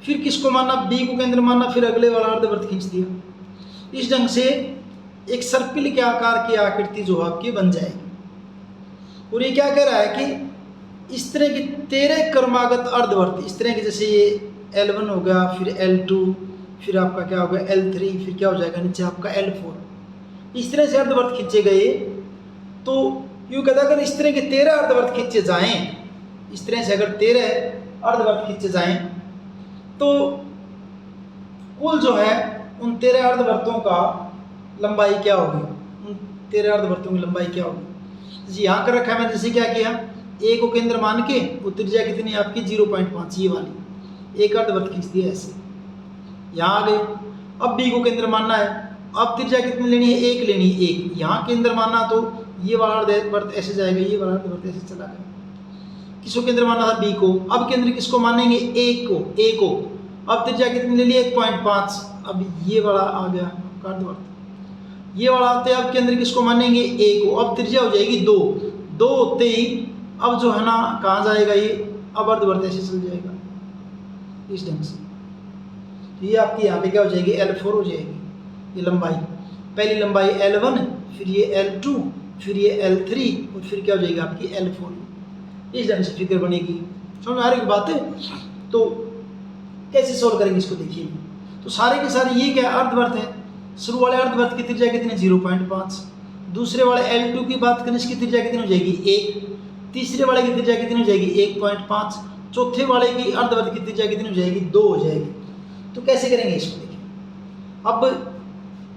फिर किसको मानना, बी को केंद्र मानना, फिर अगले वाला अर्धवृत्त खींच दिया। इस ढंग से एक सर्पिल के आकार की आकृति जो आपकी बन जाएगी। और ये क्या कह रहा है कि इस तरह की 13 क्रमागत अर्धवृत्त, इस तरह के, जैसे ये L1 हो गया, फिर L2, फिर आपका क्या होगा L3, फिर क्या हो जाएगा नीचे आपका L4, इस तरह से अर्धवृत्त खींचे गए। तो यूँ कहता अगर इस तरह के 13 अर्धवृत्त खींचे जाएं, इस तरह से अगर 13 अर्धवृत्त खींचे जाएं तो कुल जो है उन 13 अर्धवृत्तों का लंबाई क्या होगी, उन 13 अर्धवृत्तों की लंबाई क्या होगी। जी यहाँ कर रखा है मैंने, जैसे क्या किया, ए को केंद्र मान के वो त्रिज्या कितनी आपकी 0.5 ये वाली, एक अर्धवृत्त खींच दिया ऐसे, यहाँ आ गए। अब बी को केंद्र मानना है, अब त्रिज्या कितनी लेनी है 1 लेनी है, 1 यहाँ केंद्र मानना, तो ये वाला अर्धवृत्त ऐसे जाएगा, ये वाला अर्धवृत्त ऐसे चला गया। किसको केंद्र मानना था बी को, अब केंद्र किसको मानेंगे ए को, अब त्रिज्या कितनी ले ली 1.5, अब ये वाला आ गया अर्धवृत्त, ये वाला आते अब केंद्र किसको मानेंगे ए को, अब त्रिज्या हो जाएगी 2 होते ही अब जो है ना कहाँ जाएगा ये, अब अर्धवृत्त ऐसे चल जाएगा इस ढंग से। तो ये आपकी यहाँ पे क्या हो जाएगी L4 हो जाएगी, ये लंबाई, पहली लंबाई L1, फिर ये L2, फिर ये L3 और फिर क्या हो जाएगी आपकी L4। इस ढंग से फिगर बनेगी। समझ आ रही बात है। तो कैसे सोल्व करेंगे इसको देखिए। तो सारे के सारे ये क्या अर्धवृत्त है, शुरू वाले अर्धवृत्त की त्रिज्या कितनी 0.5, दूसरे वाले L2 की बात करें इसकी त्रिज्या कितनी हो जाएगी 1, तीसरे वाले की त्रिज्या कितनी हो जाएगी 1.5, चौथे वाले की अर्धवृत्त की त्रिज्या कितनी हो जाएगी 2 हो जाएगी। तो कैसे करेंगे इसको देखिए। अब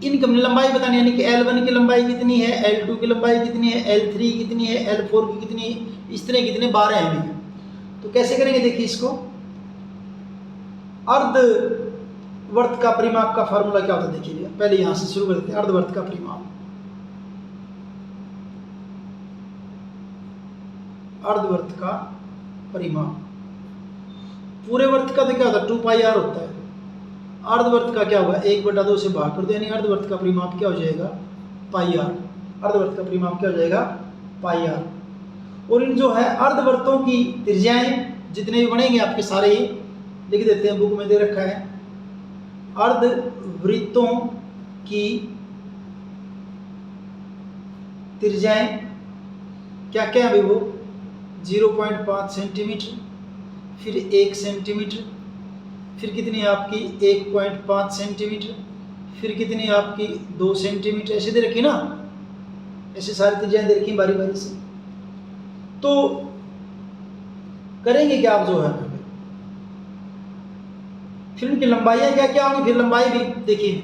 इनकी लंबाई बतानी, यानी कि L1 की लंबाई कितनी है, L2 की लंबाई कितनी है, L3 कितनी है, L4 की कितनी है, इस तरह कितने 12 हैं भैया। तो कैसे करेंगे देखिए इसको। अर्धवृत्त का परिमाप का फार्मूला क्या होता है देखिए भैया, पहले यहां से शुरू करते हैं। अर्धवृत्त का परिमाप, अर्धवृत्त का परिमाप, पूरे वृत्त का तो क्या होता है 2πr होता है, अर्धवृत्त का क्या होगा 1/2 से भाग कर दो, यानी अर्धवृत्त का परिमाप क्या हो जाएगा πr, अर्धवृत्त का परिमाप क्या हो जाएगा πr। और इन जो है अर्धवृत्तों की त्रिज्याएं जितने भी बनेंगे आपके सारे ही लिख देते हैं, बुक में दे रखा है। अर्धवृत्तों की त्रिज्याएं क्या क्या है वो 0.5 सेंटीमीटर, फिर 1 सेंटीमीटर, फिर कितनी आपकी 1.5 सेंटीमीटर, फिर कितनी आपकी 2 सेंटीमीटर, ऐसे दे रखी ना, ऐसे सारी त्रिज्याएं दे रखी बारी बारी से। तो करेंगे क्या आप जो है, फिर इनकी लंबाइयाँ क्या क्या होंगी, फिर लंबाई भी देखिए,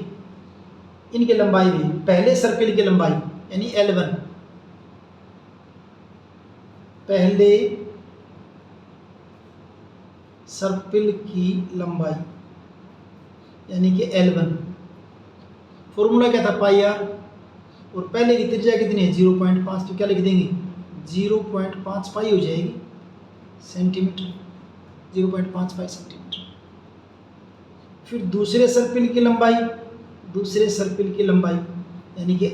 इनकी लंबाई भी पहले सर्किल की लंबाई यानी L1, पहले सर्पिल की लंबाई यानी कि L1। फॉर्मूला क्या था पाई आर, और पहले की त्रिज्या कितनी है 0.5, तो क्या लिख देंगे 0.5 पाई हो जाएगी सेंटीमीटर, 0.5 पाई सेंटीमीटर। फिर दूसरे सर्पिल की लंबाई, दूसरे सर्पिल की लंबाई यानी कि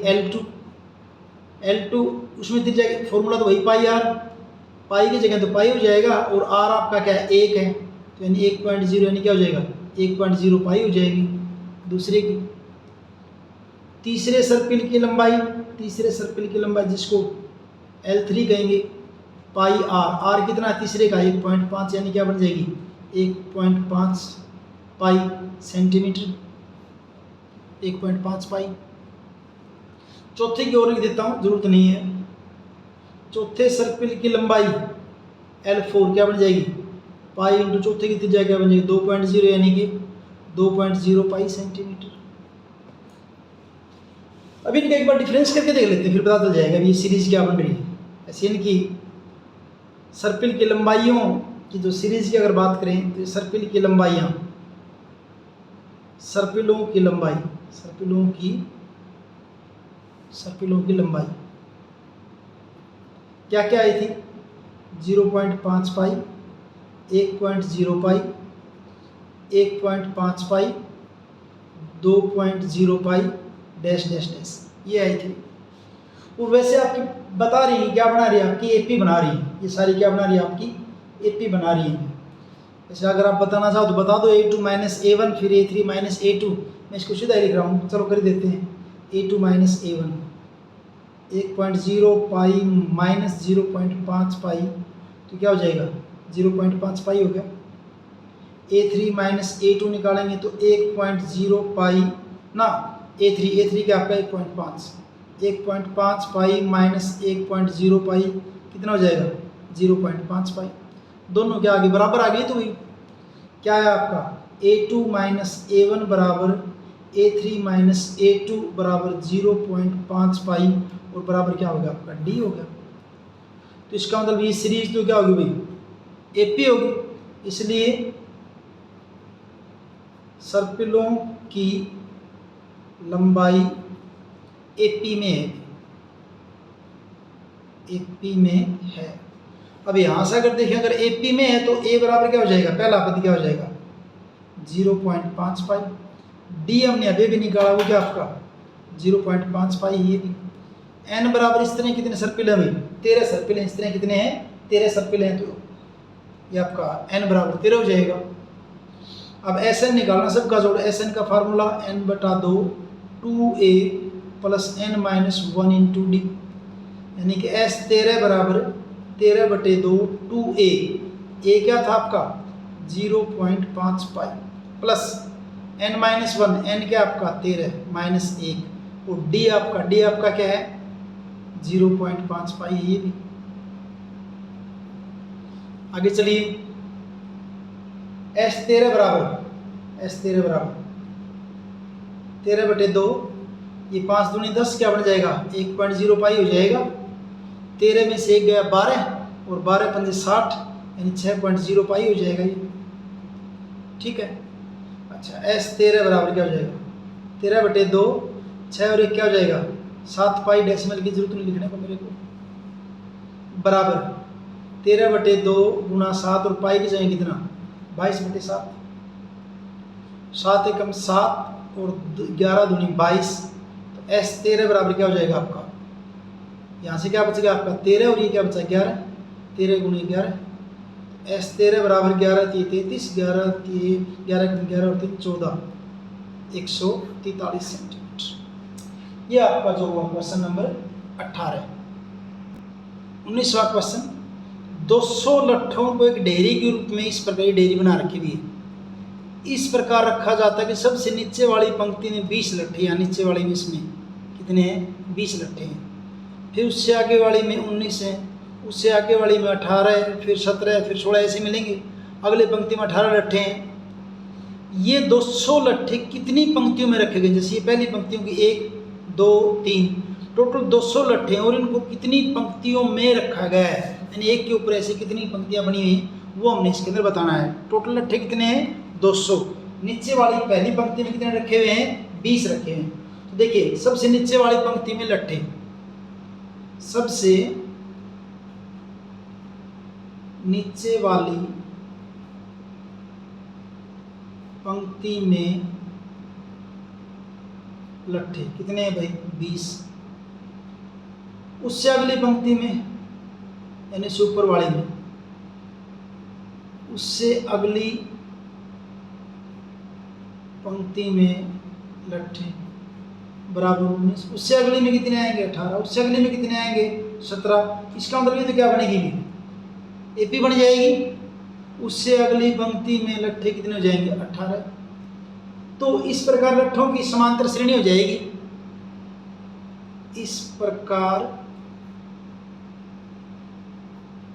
L2 उसमें त्रिज्या फॉर्मूला तो वही पाई आर, पाई की जगह तो पाई हो जाएगा, और आर आपका क्या है 1 है, तो यानी 1.0 यानी क्या हो जाएगा 1.0 पाई हो जाएगी दूसरे की। तीसरे सर्पिल की लंबाई, तीसरे सर्पिल की लंबाई जिसको L3 कहेंगे, पाई आर कितना है तीसरे का 1.5, यानी क्या बन जाएगी 1.5 पाई सेंटीमीटर, 1.5 पाई। चौथे की ओर लिख देता हूँ, जरूरत नहीं है। चौथे सर्पिल की लंबाई L4 क्या बन जाएगी पाई इंटू चौथे की त्रिज्या क्या बन जाएगी 2.0 यानी कि 2.0 पाई सेंटीमीटर। अभी इनका एक बार डिफरेंस करके देख लेते हैं, फिर पता चल जाएगा ये सीरीज क्या बन रही है। ऐसे इनकी सर्पिल की लंबाइयों की जो सीरीज की अगर बात करें तो सर्पिल की लंबाइयाँ, सर्पिलों की लंबाई, सर्पिलों की लंबाई क्या क्या आई थी 0.5 पाई, 1.0 पाई, 1.5 पाई, 2.0 पाई डैश डैश डैश, ये आई थी। और वैसे आपकी बता रही है क्या बना रही है आपकी एपी बना रही है, ये सारी क्या बना रही है आपकी एपी बना रही है। वैसे अगर आप बताना चाहो तो बता दो A2 माइनस A1 फिर A3 माइनस A2, मैं इसको सीधा लिख रहा हूँ, चलो कर देते हैं A2 minus A1 1.0 pi minus 0.5 पाई, तो क्या हो जाएगा 0.5 पाई हो गया। A3 माइनस A2 निकालेंगे तो 1.0 पाई ना, A3 क्या आपका 1.5 पाई माइनस 1.0 पाई कितना हो जाएगा 0.5 पाई। दोनों क्या आगे बराबर आ गई, तो क्या है आपका A2 माइनस A1 बराबर A3 माइनस A2 बराबर 0.5 पाई, और बराबर क्या होगा आपका D हो गया। तो इसका मतलब ये सीरीज तो क्या होगी भाई AP होगी, इसलिए सर्पिलों की लंबाई AP में है, AP में है। अब यहाँ से अगर देखें अगर AP में है तो A बराबर क्या हो जाएगा, पहला पद क्या हो जाएगा 0.5 पाई, D हमने अभी भी निकाला वो क्या आपका 0.5 पाई, ये भी। N बराबर इस तरह कितने सर्पिल है भाई 13 सर्पिल हैं, इस तरह कितने हैं 13 सर्पिल हैं, तो ये आपका N बराबर 13 हो जाएगा। अब SN निकालना, सबका जोड़ SN का formula N/2 2A plus N minus 1 into D, यानी कि S13 बराबर 13/2 2A, A क्या था आपका 0.5 pi plus N minus 1, N क्या आपका 13 माइनस 1, और D आपका क्या है 0.5 पाई, ये भी। आगे चलिए S13 बराबर 13/2, ये 5 दूनी 10 क्या बन जाएगा 1.0 पाई हो जाएगा। 13 में से 1 गया 12 और 12 पंजे 60 यानी 6.0 पाई हो जाएगा ये, ठीक है। अच्छा S13 बराबर क्या हो जाएगा 13/2, 6 और 1 क्या हो जाएगा 7 पाई, डेसिमल की जरूरत नहीं लिखने को मेरे को, बराबर 13/2 गुना 7 और पाई की जगह कितना 22/7, 7 एकम 7 और 11 दूनी 22, तो S13 बराबर क्या हो जाएगा आपका, यहाँ से क्या बचेगा आपका 13 और ये क्या बचा 11, 13 गुनी 11, S13 बराबर 11 3 33, 11 11 और 3 14, 143 सेंटीमीटर। ये आपका जो हुआ क्वेश्चन नंबर 18। 19वां क्वेश्चन, 200 लट्ठों को एक ढेरी के रूप में इस प्रकार ढेरी बना रखी हुई है। इस प्रकार रखा जाता है कि सबसे नीचे वाली पंक्ति में 20 लट्ठे, या नीचे वाली में इसमें कितने हैं 20 लट्ठे हैं, फिर उससे आगे वाली में 19 हैं, उससे आगे वाली में 18 है, फिर 17 है, फिर 16 ऐसे मिलेंगे। अगले पंक्ति में 18 लट्ठे हैं। ये 200 लट्ठे कितनी पंक्तियों में रखे गए, जैसे ये पहली पंक्तियों की 1 2 3 टोटल 200 लट्ठे हैं, और इनको कितनी पंक्तियों में रखा गया है, यानी एक के ऊपर ऐसे कितनी पंक्तियां बनी हुई हैं वो हमने इसके अंदर बताना है। टोटल लट्ठे कितने हैं 200, नीचे वाली पहली पंक्ति में कितने रखे हुए हैं, 20 रखे हैं। तो देखिए सबसे नीचे वाली पंक्ति में लट्ठे, सबसे नीचे वाली पंक्ति में लट्ठे कितने हैं भाई, 20। उससे अगली पंक्ति में यानी से ऊपर वाली में, उससे अगली पंक्ति में लट्ठे बराबर 19। उससे अगली में कितने आएंगे, 18। उससे अगली में कितने आएंगे, 17। इसका मतलब ये तो क्या बनेगी, एपी बन जाएगी। उससे अगली पंक्ति में लट्ठे कितने हो जाएंगे, 18। तो इस प्रकार लट्ठों की समांतर श्रेणी हो जाएगी। इस प्रकार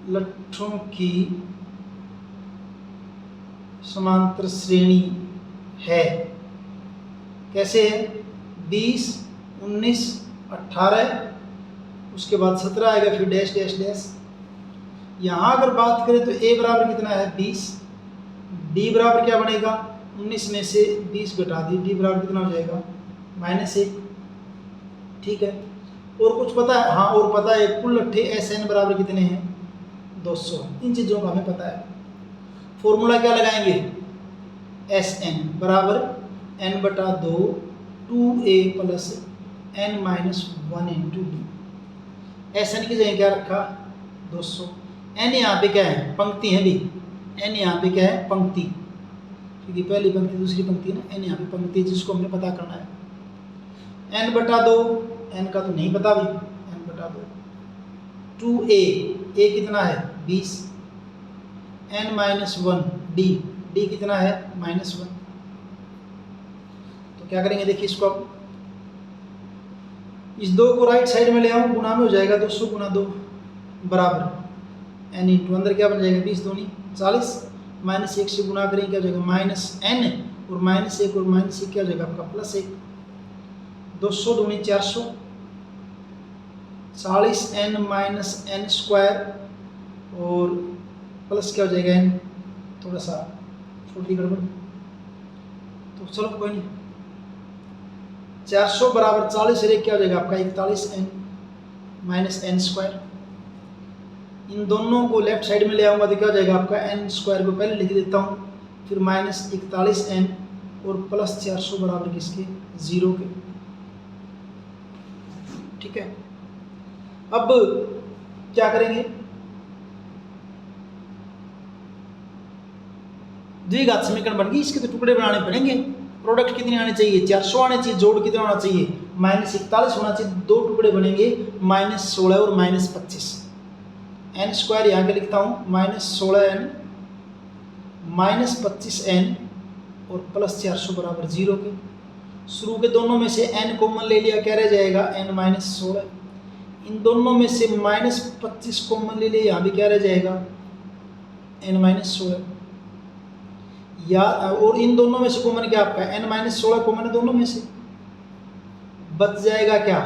लट्ठों की समांतर श्रेणी है। कैसे है, 20, 19, 18, उसके बाद 17 आएगा, फिर डैश डैश डैश। यहाँ अगर बात करें तो a बराबर कितना है, 20। d बराबर क्या बनेगा, 19 में से 20 घटा दी, d बराबर कितना हो जाएगा, -1। ठीक है। और कुछ पता है, हाँ और पता है कुल लट्ठे SN बराबर कितने हैं, 200। इन चीज़ों का हमें पता है। फॉर्मूला क्या लगाएंगे, SN बराबर n/2 2a + n-1 × d। SN की जगह क्या रखा, 200। n यहाँ पे क्या है, पंक्ति है भी, n यहाँ पे क्या है, पंक्ति, क्योंकि पहली पंक्ति दूसरी पंक्ति ना, n यहाँ पे पंक्ति जिसको हमने पता करना है। n/2, n का तो नहीं पता भी, n/2 2a, a कितना है, 20, n-1 d कितना है, -1। तो क्या करेंगे, देखिए इसको अब इस 2 को राइट साइड में ले आऊँ, गुना में हो जाएगा 200 × 2 बराबर n इंटू अंदर क्या बन जाएगा, 20 दूनी 40, -1 से गुना करेंगे क्या हो जाएगा, -n, और -1 और -1 क्या हो जाएगा आपका, +1। 200 दूनी 400, 40n - n² और प्लस क्या हो जाएगा n, थोड़ा सा छोटी गड़बड़, तो चलो कोई नहीं। 400 बराबर 40 और 1 क्या हो जाएगा आपका, 41n - n²। इन दोनों को लेफ्ट साइड में ले आऊँगा तो क्या हो जाएगा आपका, n² को पहले लिख देता हूँ, फिर -41n और +400 बराबर किसके, 0 के। ठीक है। अब क्या करेंगे, द्विघात समीकरण बन गई, इसके तो टुकड़े बनाने पड़ेंगे। प्रोडक्ट कितने आने चाहिए, 400 आने चाहिए, जोड़ कितना होना चाहिए, -41 होना चाहिए। 2 टुकड़े बनेंगे, -16 और -25। n² यहाँ के लिखता हूँ, -16n -25n और +400 बराबर 0 के। शुरू के दोनों में से n कॉमन ले लिया, क्या रह जाएगा, n-16। इन दोनों में से -25 कॉमन ले लिया, यहाँ भी क्या रह जाएगा, n-16। या और इन दोनों में से कॉमन क्या आपका, n-16 कॉमन है दोनों में से, बच जाएगा क्या,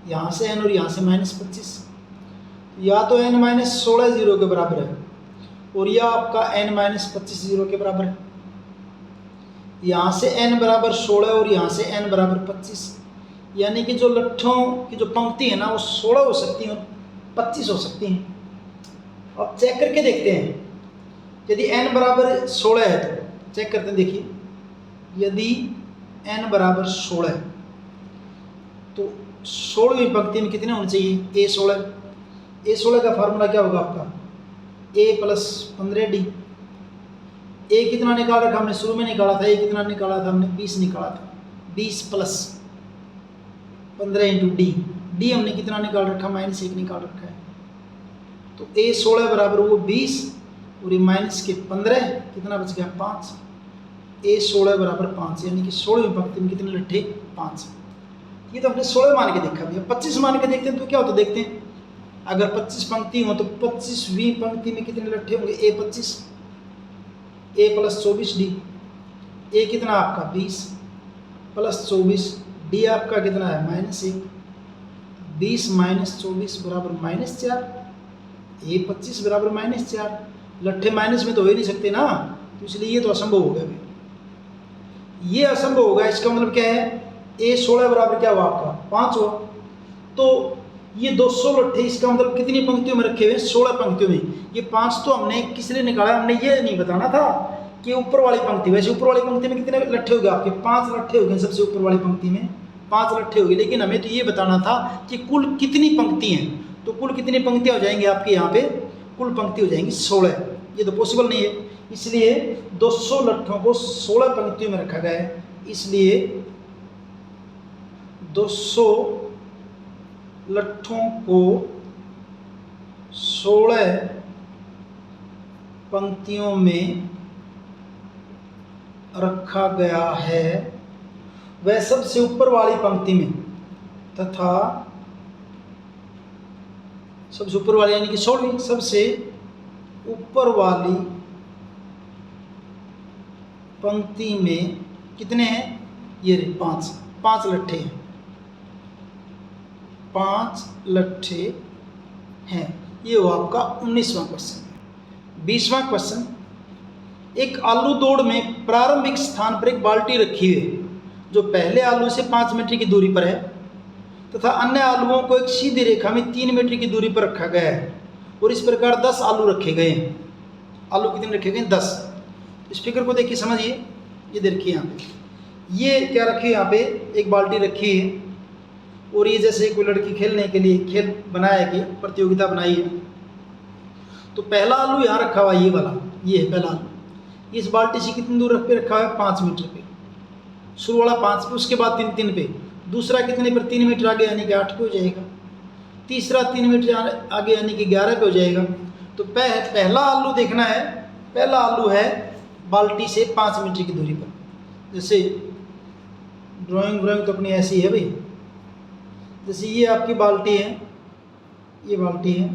यहाँ से n और यहाँ से -25। या तो n-16 0 के बराबर है, और यह आपका n-25 0 के बराबर है। यहाँ से n बराबर 16 और यहाँ से n बराबर 25, यानी कि जो लट्ठों की जो पंक्ति है ना, वो 16 हो सकती हैं और 25 हो सकती हैं। अब चेक करके देखते हैं, यदि n बराबर 16 है तो चेक करते हैं। देखिए यदि n बराबर 16 है तो 16वीं पंक्ति में कितने होने चाहिए, a16। a16 का फार्मूला क्या होगा आपका, a + 15d। a कितना निकाल रखा हमने, शुरू में निकाला था, a कितना निकाला था हमने, 20 निकाला था। 20 + 15 × d हमने कितना निकाल रखा, -1 निकाल रखा है। तो a16 बराबर वो 20 और ये -15 कितना बच गया, 5। a16 बराबर 5, यानी कि 16वीं पंक्ति में कितने लट्ठे, 5। ये तो हमने 16 मान के देखा भैया। 25 मान के देखते हैं तो क्या होता, देखते हैं। अगर 25 पंक्ति हो तो 25वीं पंक्ति में कितने लट्ठे होंगे, a25, a + 24d। a कितना आपका 20 + 24, d आपका कितना है, -1। 20 - 24 बराबर -4, a25 बराबर -4। लट्ठे माइनस में तो हो ही नहीं सकते ना, तो इसलिए ये तो असंभव हो गया। ये असंभव होगा। इसका मतलब क्या है, A16 बराबर क्या हुआ आपका 5 हुआ। तो ये 200 लट्ठे, इसका मतलब कितनी पंक्तियों में रखे हुए, 16 पंक्तियों में। ये 5 तो हमने किस लिए निकाला, हमने ये नहीं बताना था कि ऊपर वाली पंक्ति, वैसे ऊपर वाली पंक्ति में कितने लट्ठे हो गए आपके, 5 लट्ठे हो गए सबसे ऊपर वाली पंक्ति में, 5 लट्ठे हो गए। लेकिन हमें तो ये बताना था कि कुल कितनी पंक्ति हैं। तो कुल कितनी पंक्तियाँ हो जाएंगी आपके यहाँ पे, कुल पंक्ति हो जाएंगी 16। ये तो पॉसिबल नहीं है, इसलिए 200 लट्ठों को 16 पंक्तियों में रखा गया है। इसलिए 200 लट्ठों को 16 पंक्तियों में रखा गया है, वह सबसे ऊपर वाली पंक्ति में तथा सबसे ऊपर वाली यानी कि 16वीं सबसे ऊपर वाली पंक्ति में कितने हैं, ये 5 लट्ठे हैं, 5 लट्ठे हैं। ये हुआ आपका 19वां क्वेश्चन। 20वां क्वेश्चन, एक आलू दौड़ में प्रारंभिक स्थान पर एक बाल्टी रखी है जो पहले आलू से 5 मीटर की दूरी पर है तथा अन्य आलुओं को एक सीधी रेखा में 3 मीटर की दूरी पर रखा गया है और इस प्रकार 10 आलू रखे गए हैं। आलू कितने रखे गए, 10। इस फिगर को देखिए, समझिए। ये देखिए यहाँ पे, ये क्या रखी है, यहाँ पे एक बाल्टी रखी है और ये जैसे कोई लड़की खेलने के लिए खेल बनाया कि प्रतियोगिता बनाई है। तो पहला आलू यहाँ रखा हुआ, ये वाला, ये है पहला आलू। इस बाल्टी से कितनी दूर पे रखा हुआ है, 5 मीटर पे। शुरू वाला 5 पे, उसके बाद 3 पे। दूसरा कितने पर, 3 मीटर आगे यानी कि 8 पे हो जाएगा। तीसरा 3 मीटर आगे यानी कि 11 पे हो जाएगा। तो पहला आलू देखना है, पहला आलू है बाल्टी से 5 मीटर की दूरी पर। जैसे ड्राइंग तो अपनी ऐसी है भाई, जैसे ये आपकी बाल्टी है, ये बाल्टी है,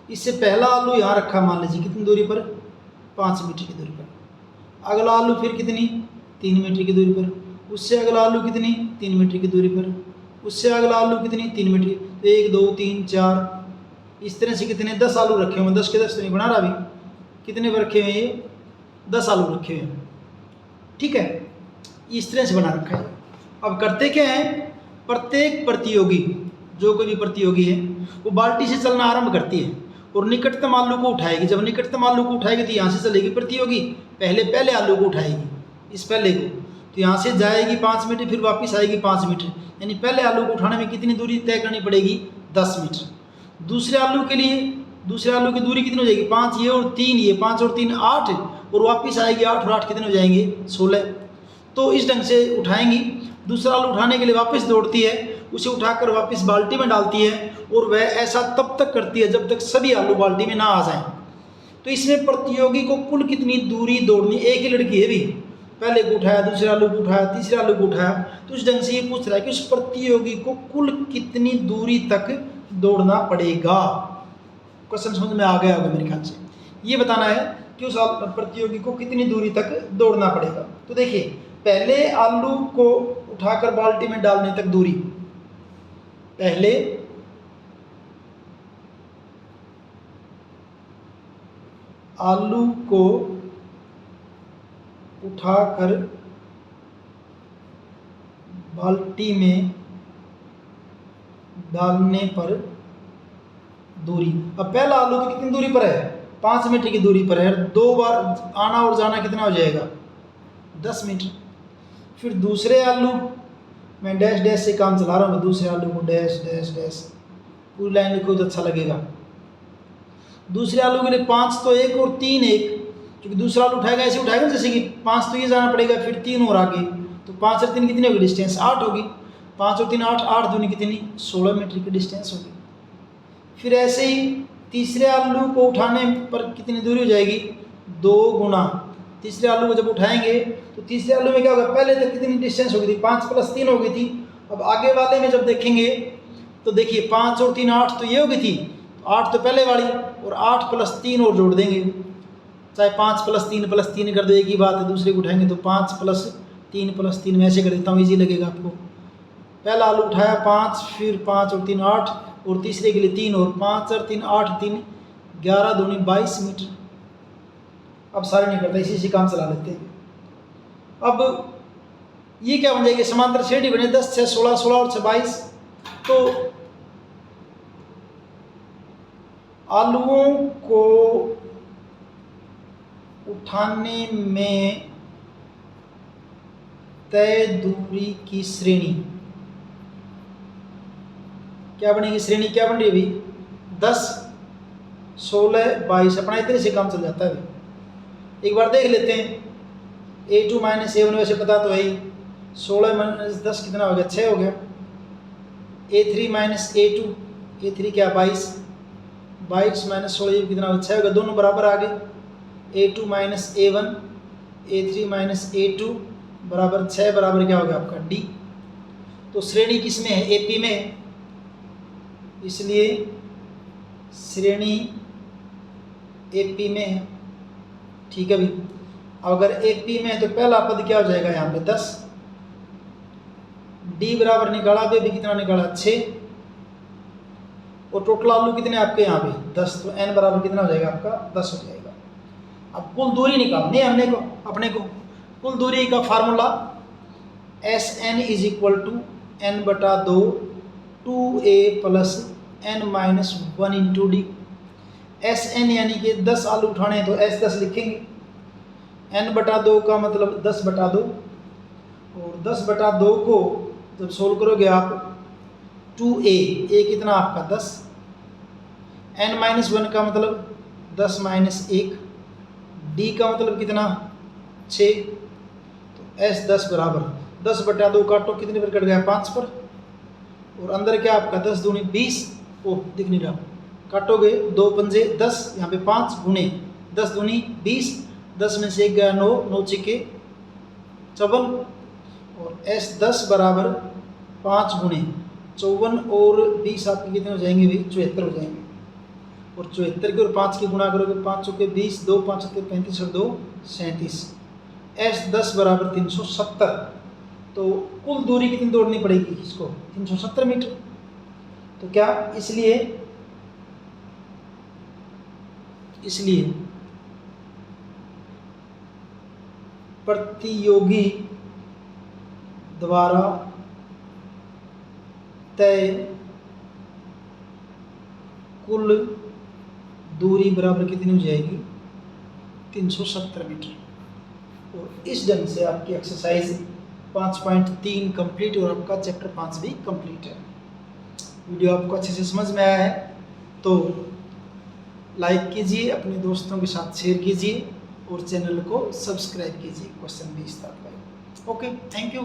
इससे पहला आलू यहाँ रखा, मान लीजिए कितनी दूरी पर, 5 मीटर की दूरी पर। अगला आलू फिर कितनी, 3 मीटर की दूरी पर। उससे अगला आलू कितनी, 3 मीटर की दूरी पर। उससे अगला आलू कितनी, 3 मीटर। तो 1 2 3 4, इस तरह से कितने, 10 आलू रखे हुए हैं। 10 के 10 तो नहीं बना रहा अभी, कितने पर रखे हुए हैं, ये 10 आलू रखे हुए हैं। ठीक है, इस तरह से बना रखा है। अब करते क्या है, प्रत्येक प्रतियोगी, जो कोई भी प्रतियोगी है, वो बाल्टी से चलना आरंभ करती है और निकटतम आलू को उठाएगी। जब निकटतम आलू को उठाएगी तो यहाँ से चलेगी प्रतियोगी, पहले आलू को उठाएगी, इस पहले को। तो यहाँ से जाएगी 5 मीटर, फिर वापस आएगी 5 मीटर, यानी पहले आलू को उठाने में कितनी दूरी तय करनी पड़ेगी, 10 मीटर। दूसरे आलू के लिए, दूसरे आलू की दूरी कितनी हो जाएगी, 5 ये और 3 ये, 5 और 3 8, और वापस आएगी 8 और 8 कितने हो जाएंगे, 16। तो इस ढंग से उठाएंगी। दूसरा आलू उठाने के लिए वापस दौड़ती है, उसे उठाकर वापस बाल्टी में डालती है और वह ऐसा तब तक करती है जब तक सभी आलू बाल्टी में ना आ जाएं। तो इसमें प्रतियोगी को कुल कितनी दूरी दौड़नी, एक ही लड़की है भी, पहले को उठाया, दूसरे आलू को उठाया, तीसरे आलू को उठाया। तो इस ढंग से ये पूछ रहा है कि उस प्रतियोगी को कुल कितनी दूरी तक दौड़ना पड़ेगा। क्वेश्चन समझ में आ गया होगा मेरे ख्याल से। ये बताना है कि उस प्रतियोगी को कितनी दूरी तक दौड़ना पड़ेगा। तो देखिए, पहले आलू को उठाकर बाल्टी में डालने तक दूरी, पहले आलू को उठाकर बाल्टी में डालने पर दूरी। अब पहला आलू तो कितनी दूरी पर है, 5 मीटर की दूरी पर है। 2 बार आना और जाना कितना हो जाएगा, 10 मीटर। फिर दूसरे आलू, मैं डैश डैश से काम चला रहा हूँ, दूसरे आलू को डैश डैश डैश पूरी लाइन लिखो तो अच्छा लगेगा। दूसरे आलू के लिए 5 तो 1 और 3 1, क्योंकि दूसरा आलू उठाएगा ऐसे उठाएगा जैसे कि 5 तो ये जाना पड़ेगा, फिर 3 और आगे, तो 5 और 3 कितनी होगी डिस्टेंस, 8 होगी। 5 और 3 8, 8 दूनी कितनी, 16 मीटर की डिस्टेंस होगी। फिर ऐसे ही तीसरे आलू को उठाने पर कितनी दूरी हो जाएगी, 2 गुना। तीसरे आलू को जब उठाएंगे तो तीसरे आलू में क्या होगा, पहले तक कितनी डिस्टेंस हो गई थी, 5 + 3 हो गई थी। अब आगे वाले में जब देखेंगे तो देखिए 5 और 3 8 तो ये हो गई थी, 8 तो पहले वाली, और 8 + 3 और जोड़ देंगे, चाहे 5 + 3 + 3 कर दो, एक ही बात है। दूसरे को उठाएंगे तो 5 + 3 + 3, मैं ऐसे कर देता हूँ, ईजी लगेगा आपको। पहला आलू उठाया 5, फिर 5 और 3 8, और तीसरे के लिए 3 और 5 और 3 8, 3 11 दूनी 22 मीटर। अब सारे नहीं करते, इसी से काम चला लेते हैं। अब ये क्या बन जाएगी, समांतर श्रेणी बने 10, 6, 16, 16 और 6, 22। तो आलुओं को उठाने में तय दूरी की श्रेणी क्या बनेगी, श्रेणी क्या बन रही है अभी 10, 16, 22, अपना इतने से काम चल जाता है अभी। एक बार देख लेते हैं, A2 माइनस A1 वैसे पता तो है ही, 16 माइनस 10 कितना हो गया, 6 हो गया। A3 माइनस A2, A3 क्या 22, 22 माइनस 16 कितना हो गया, 6 हो गया, दोनों बराबर आ गए। A2 minus A1, A3 minus A2 बराबर 6, बराबर क्या हो गया आपका D। तो श्रेणी किस में है, AP में है, इसलिए श्रेणी AP में है। ठीक है भाई, अगर AP में है तो पहला पद क्या हो जाएगा यहाँ पे 10, D बराबर निकाला भी कितना निकाला 6, और टोटल आलू कितने आपके यहाँ पे 10, तो N बराबर कितना हो जाएगा आपका 10 हो जाएगा। अब कुल दूरी निकालनी है हमने को, अपने को कुल दूरी का formula SN is equal to N/2 2A plus N minus 1 into d. SN यानी कि 10 आलू उठाने हैं तो S10 लिखेंगे, N/2 का मतलब 10/2, और 10/2 को जब सोल्व करोगे आप 2A, A कितना आपका 10, N माइनस 1 का मतलब 10 माइनस 1, D का मतलब कितना 6, तो S10 बराबर 10/2 काटो कितने पर कट गया 5 पर, और अंदर क्या आपका 10 दूनी 20, ओ दिख नहीं रहा, काटोगे 2 पंजे 10, यहाँ पे 5 गुणे 10 दूनी 20, 10 में से 1 गया 9, 9 छिके 54, और S10 बराबर 5 गुणे 54 और 20 आपके कितने हो जाएंगे भाई 74 हो जाएंगे, और 74 के और 5 की गुणा करोगे 5 चौके 20, 2 5 35 और 2 37, S10 बराबर 370। तो कुल दूरी कितनी दौड़नी पड़ेगी इसको 370 मीटर। तो क्या इसलिए प्रतियोगी द्वारा तय कुल दूरी बराबर कितनी हो जाएगी 370 मीटर। और इस ढंग से आपकी एक्सरसाइज 5.3 कंप्लीट और आपका चैप्टर 5 भी कंप्लीट है। वीडियो आपको अच्छे से समझ में आया है तो लाइक कीजिए, अपने दोस्तों के साथ शेयर कीजिए और चैनल को सब्सक्राइब कीजिए। क्वेश्चन 20 तक। Okay, thank you.